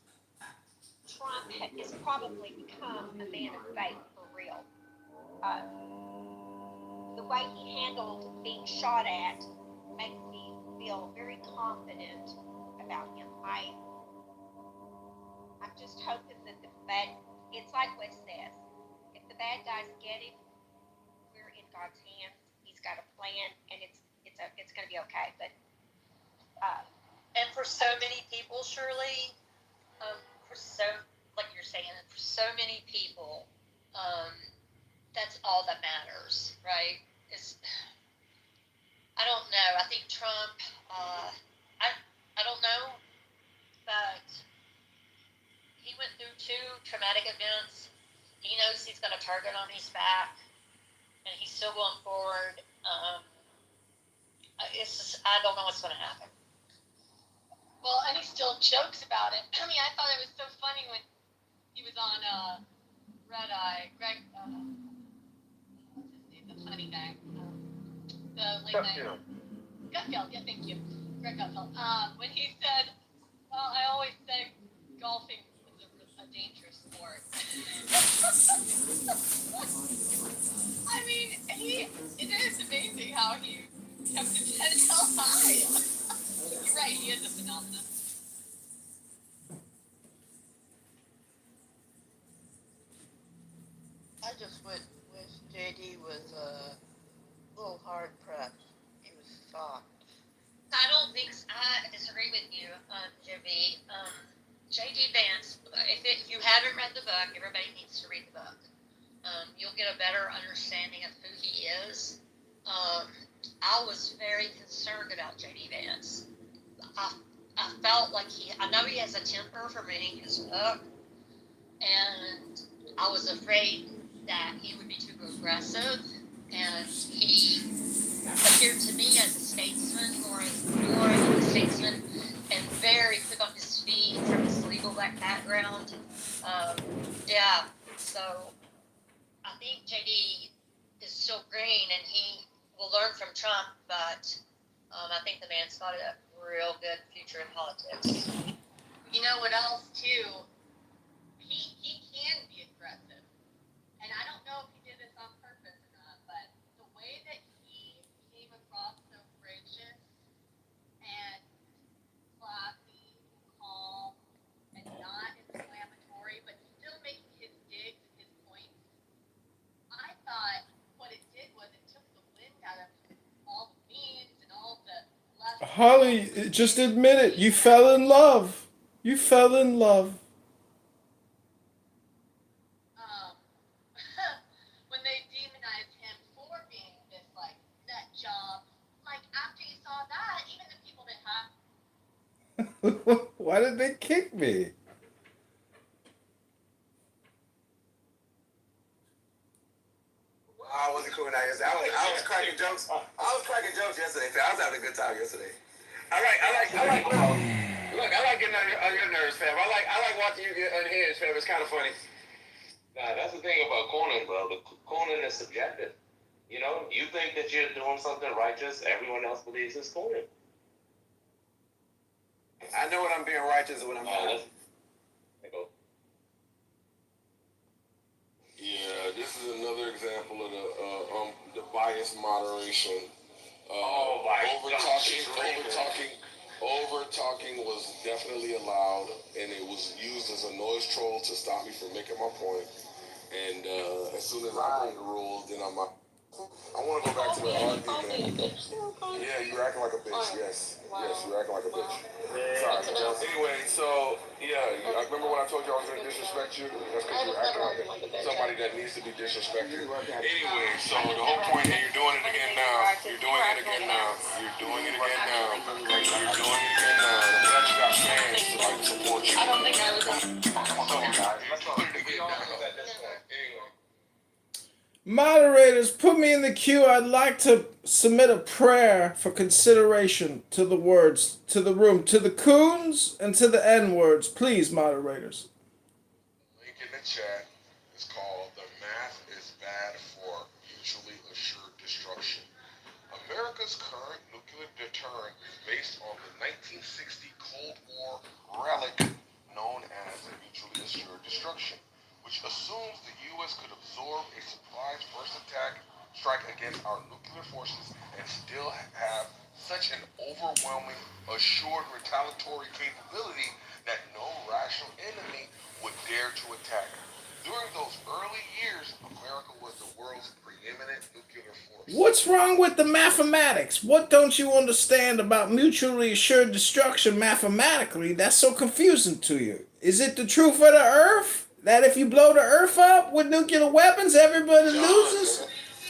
Trump has probably become a man of faith for real. The way he handled being shot at makes me feel very confident about him. I'm just hoping that it's like Wes says, if the bad guys get him, we're in God's hands. He's got a plan, and it's going to be okay. But And for so many people, Shirley, like you're saying, for so many people, that's all that matters, right? I don't know. I think Trump, I don't know, but he went through 2 traumatic events. He knows he's got a target on his back, and he's still going forward. I don't know what's going to happen. Well, and he still jokes about it. I mean, I thought it was so funny when he was on Red Eye. Greg, what's his name? The funny guy. The late night. Gutfeld. Yeah, thank you. Greg Gutfeld. When he said, well, I always said golfing was a dangerous sport. I mean, it is amazing how he kept his head held high. You're right, he is a phenomenon. I just wish JD was a little hard pressed. He was soft. I don't think I disagree with you, Jimmy. J.D. Vance. If you haven't read the book, everybody needs to read the book. You'll get a better understanding of who he is. I was very concerned about J.D. Vance. I felt like I know he has a temper for reading his book, and I was afraid that he would be too aggressive, and he appeared to me as a statesman more as statesman and very quick on his feet from his legal background. Yeah, so I think JD is still green and he will learn from Trump, but I think the man's got a real good future in politics. You know what else too? He can be aggressive, and I don't know if he did this on purpose or not, but the way that he came across so gracious and classy, calm, and not inflammatory, but still making his digs and his points, I thought what it did was it took the wind out of all the memes and all the left. Holly, just admit it. You fell in love. You fell in love. When they demonized him for being this like nut job, like after you saw that, even the people that have Why did they kick me? I wasn't cool now yesterday. I was cracking jokes. I was cracking jokes yesterday. I was having a good time yesterday. I like getting on your nerves, fam. I like watching you get unhinged, fam. It's kind of funny. Nah, that's the thing about Conan, bro. The Conan is subjective. You know, you think that you're doing something righteous, everyone else believes it's Conan. I know when I'm being righteous and when I'm not. Yeah, this is another example of the bias moderation. Over talking was definitely allowed, and it was used as a noise troll to stop me from making my point. And as soon as I break the rules, then I want to go back to the argument. Yeah, you're acting like a bitch. Yes, you're acting like a bitch. Sorry. Anyway, so yeah, I remember when I told you I was going to disrespect you. That's because you're acting like somebody that needs to be disrespected. Anyway, so the whole point, and you're doing it again now. You're doing it again now. You're doing it again now. You're doing it again now. I'm glad you got fans to like support you. I don't think I was. Come on, guys. Let's put it again now. Anyway. Moderators, put me in the queue. I'd like to submit a prayer for consideration to the words, to the room, to the coons and to the N-words. Please, moderators. Link in the chat is called "The Math is Bad for Mutually Assured Destruction." America's current nuclear deterrent is based on the 1960 Cold War relic known as mutually assured destruction, which assumes the U.S. could absorb a surprise first strike against our nuclear forces and still have such an overwhelming assured retaliatory capability that no rational enemy would dare to attack. During those early years, America was the world's preeminent nuclear force. What's wrong with the mathematics? What don't you understand about mutually assured destruction mathematically that's so confusing to you? Is it the truth of the Earth? That if you blow the Earth up with nuclear weapons, everybody loses?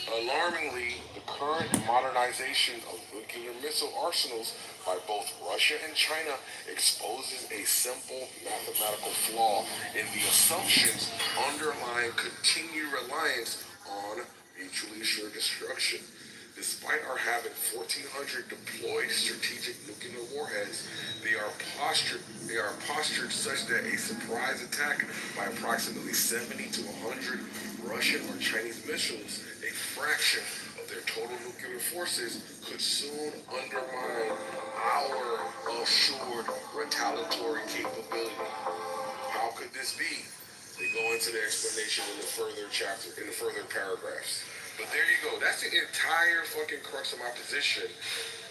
Alarmingly, the current modernization of nuclear missile arsenals by both Russia and China exposes a simple mathematical flaw in the assumptions underlying continued reliance on mutually assured destruction. Despite our having 1,400 deployed strategic nuclear warheads, they are postured such that a surprise attack by approximately 70 to 100 Russian or Chinese missiles, a fraction of their total nuclear forces, could soon undermine our assured retaliatory capability. How could this be? They go into the explanation in the further paragraphs. But there you go. That's the entire fucking crux of my position.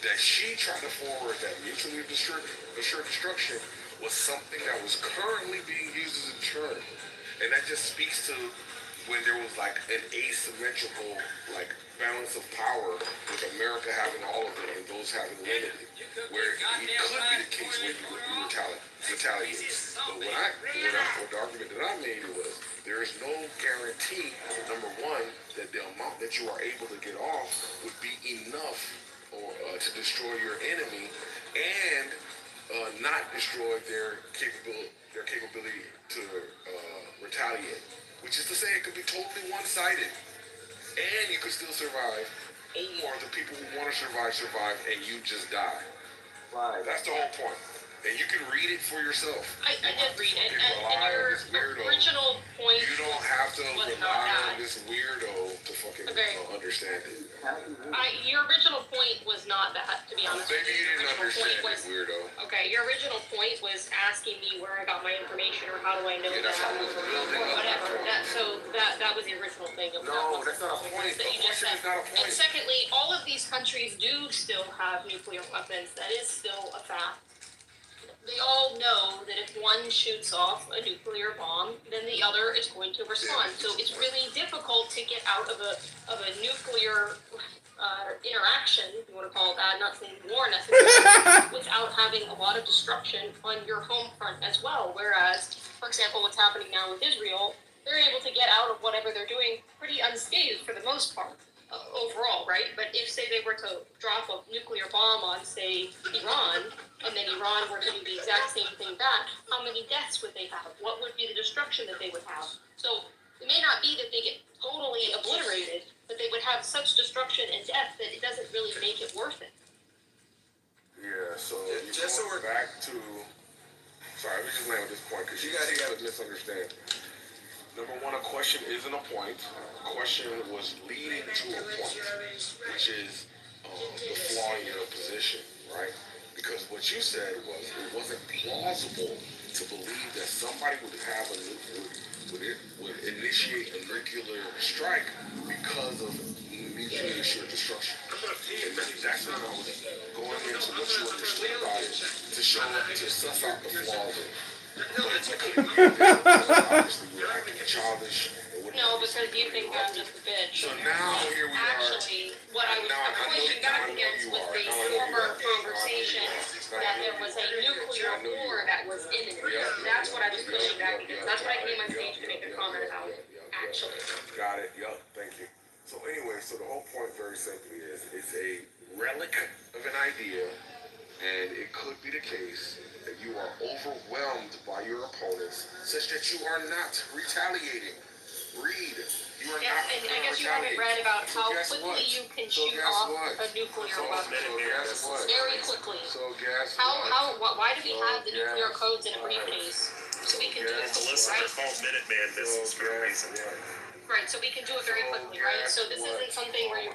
That she tried to forward that mutually assured destruction was something that was currently being used as a term. And that just speaks to when there was like an asymmetrical like balance of power with America having all of it and those having limited. Where it could be the case where you would retaliate. But the argument that I made was there is no guarantee, number one, that the amount that you are able to get off would be enough to destroy your enemy and not destroy their capability to retaliate. Which is to say, it could be totally one-sided, and you could still survive, or the people who want to survive, and you just die. applies. That's the whole point. And you can read it for yourself. I did read it, Fucking and rely on your this weirdo. original point You don't have to was rely not on that. this weirdo to fucking Okay. understand it. Your original point was not that, to be honest with Maybe you you. didn't Your original understand point it, weirdo. okay, your original point was asking me where I got my information or how do I know Yeah, that, that's how I was building or up whatever. that point. That was the original thing of No, that. that's not a point. That A you just question said. is not a And point. secondly, all of these countries do still have nuclear weapons. That is still a fact. They all know that if one shoots off a nuclear bomb, then the other is going to respond. So it's really difficult to get out of a nuclear interaction, if you want to call it that, not saying war necessarily, without having a lot of destruction on your home front as well. Whereas, for example, what's happening now with Israel, they're able to get out of whatever they're doing pretty unscathed for the most part. Overall, right? But if, say, they were to drop a nuclear bomb on, say, Iran, and then Iran were to do the exact same thing back, how many deaths would they have? What would be the destruction that they would have? So it may not be that they get totally obliterated, but they would have such destruction and death that it doesn't really make it worth it. Yeah, so Just so you're going back to... Sorry, let me just land with this point, because you guys got to misunderstand. Number one, a question isn't a point. A question was leading to a point, which is the flaw in your position, right? Because what you said was it wasn't plausible to believe that somebody would have would initiate a nuclear strike because of mutually assured destruction. And that's when I was going into what you understood about it to show to suss out the flaws in it. But if you couldn't get there, obviously you were acting childish. No, because you think I'm just a bitch. So now here we are. Actually, what I was pushing back against was the former conversation that there was a nuclear war that was imminent. That's what I was pushing back against. That's what I came on stage to make a comment about, actually. Got it. Yup. Thank you. So anyway, so the whole point very simply is it's a relic of an idea, and it could be the case that you are overwhelmed by your opponents such that you are not retaliating. Read. You are Yeah, not and I guess you haven't read about how guess quickly what? you can So shoot guess off what? a nuclear So weapon. guess what? Very quickly. So guess How, what? why do we So have the nuclear guess codes in a what? briefcase? So we can do it, Melissa, right? her phone Minuteman misses for a reason. Right, so we can do it very quickly, right? So this isn't something where you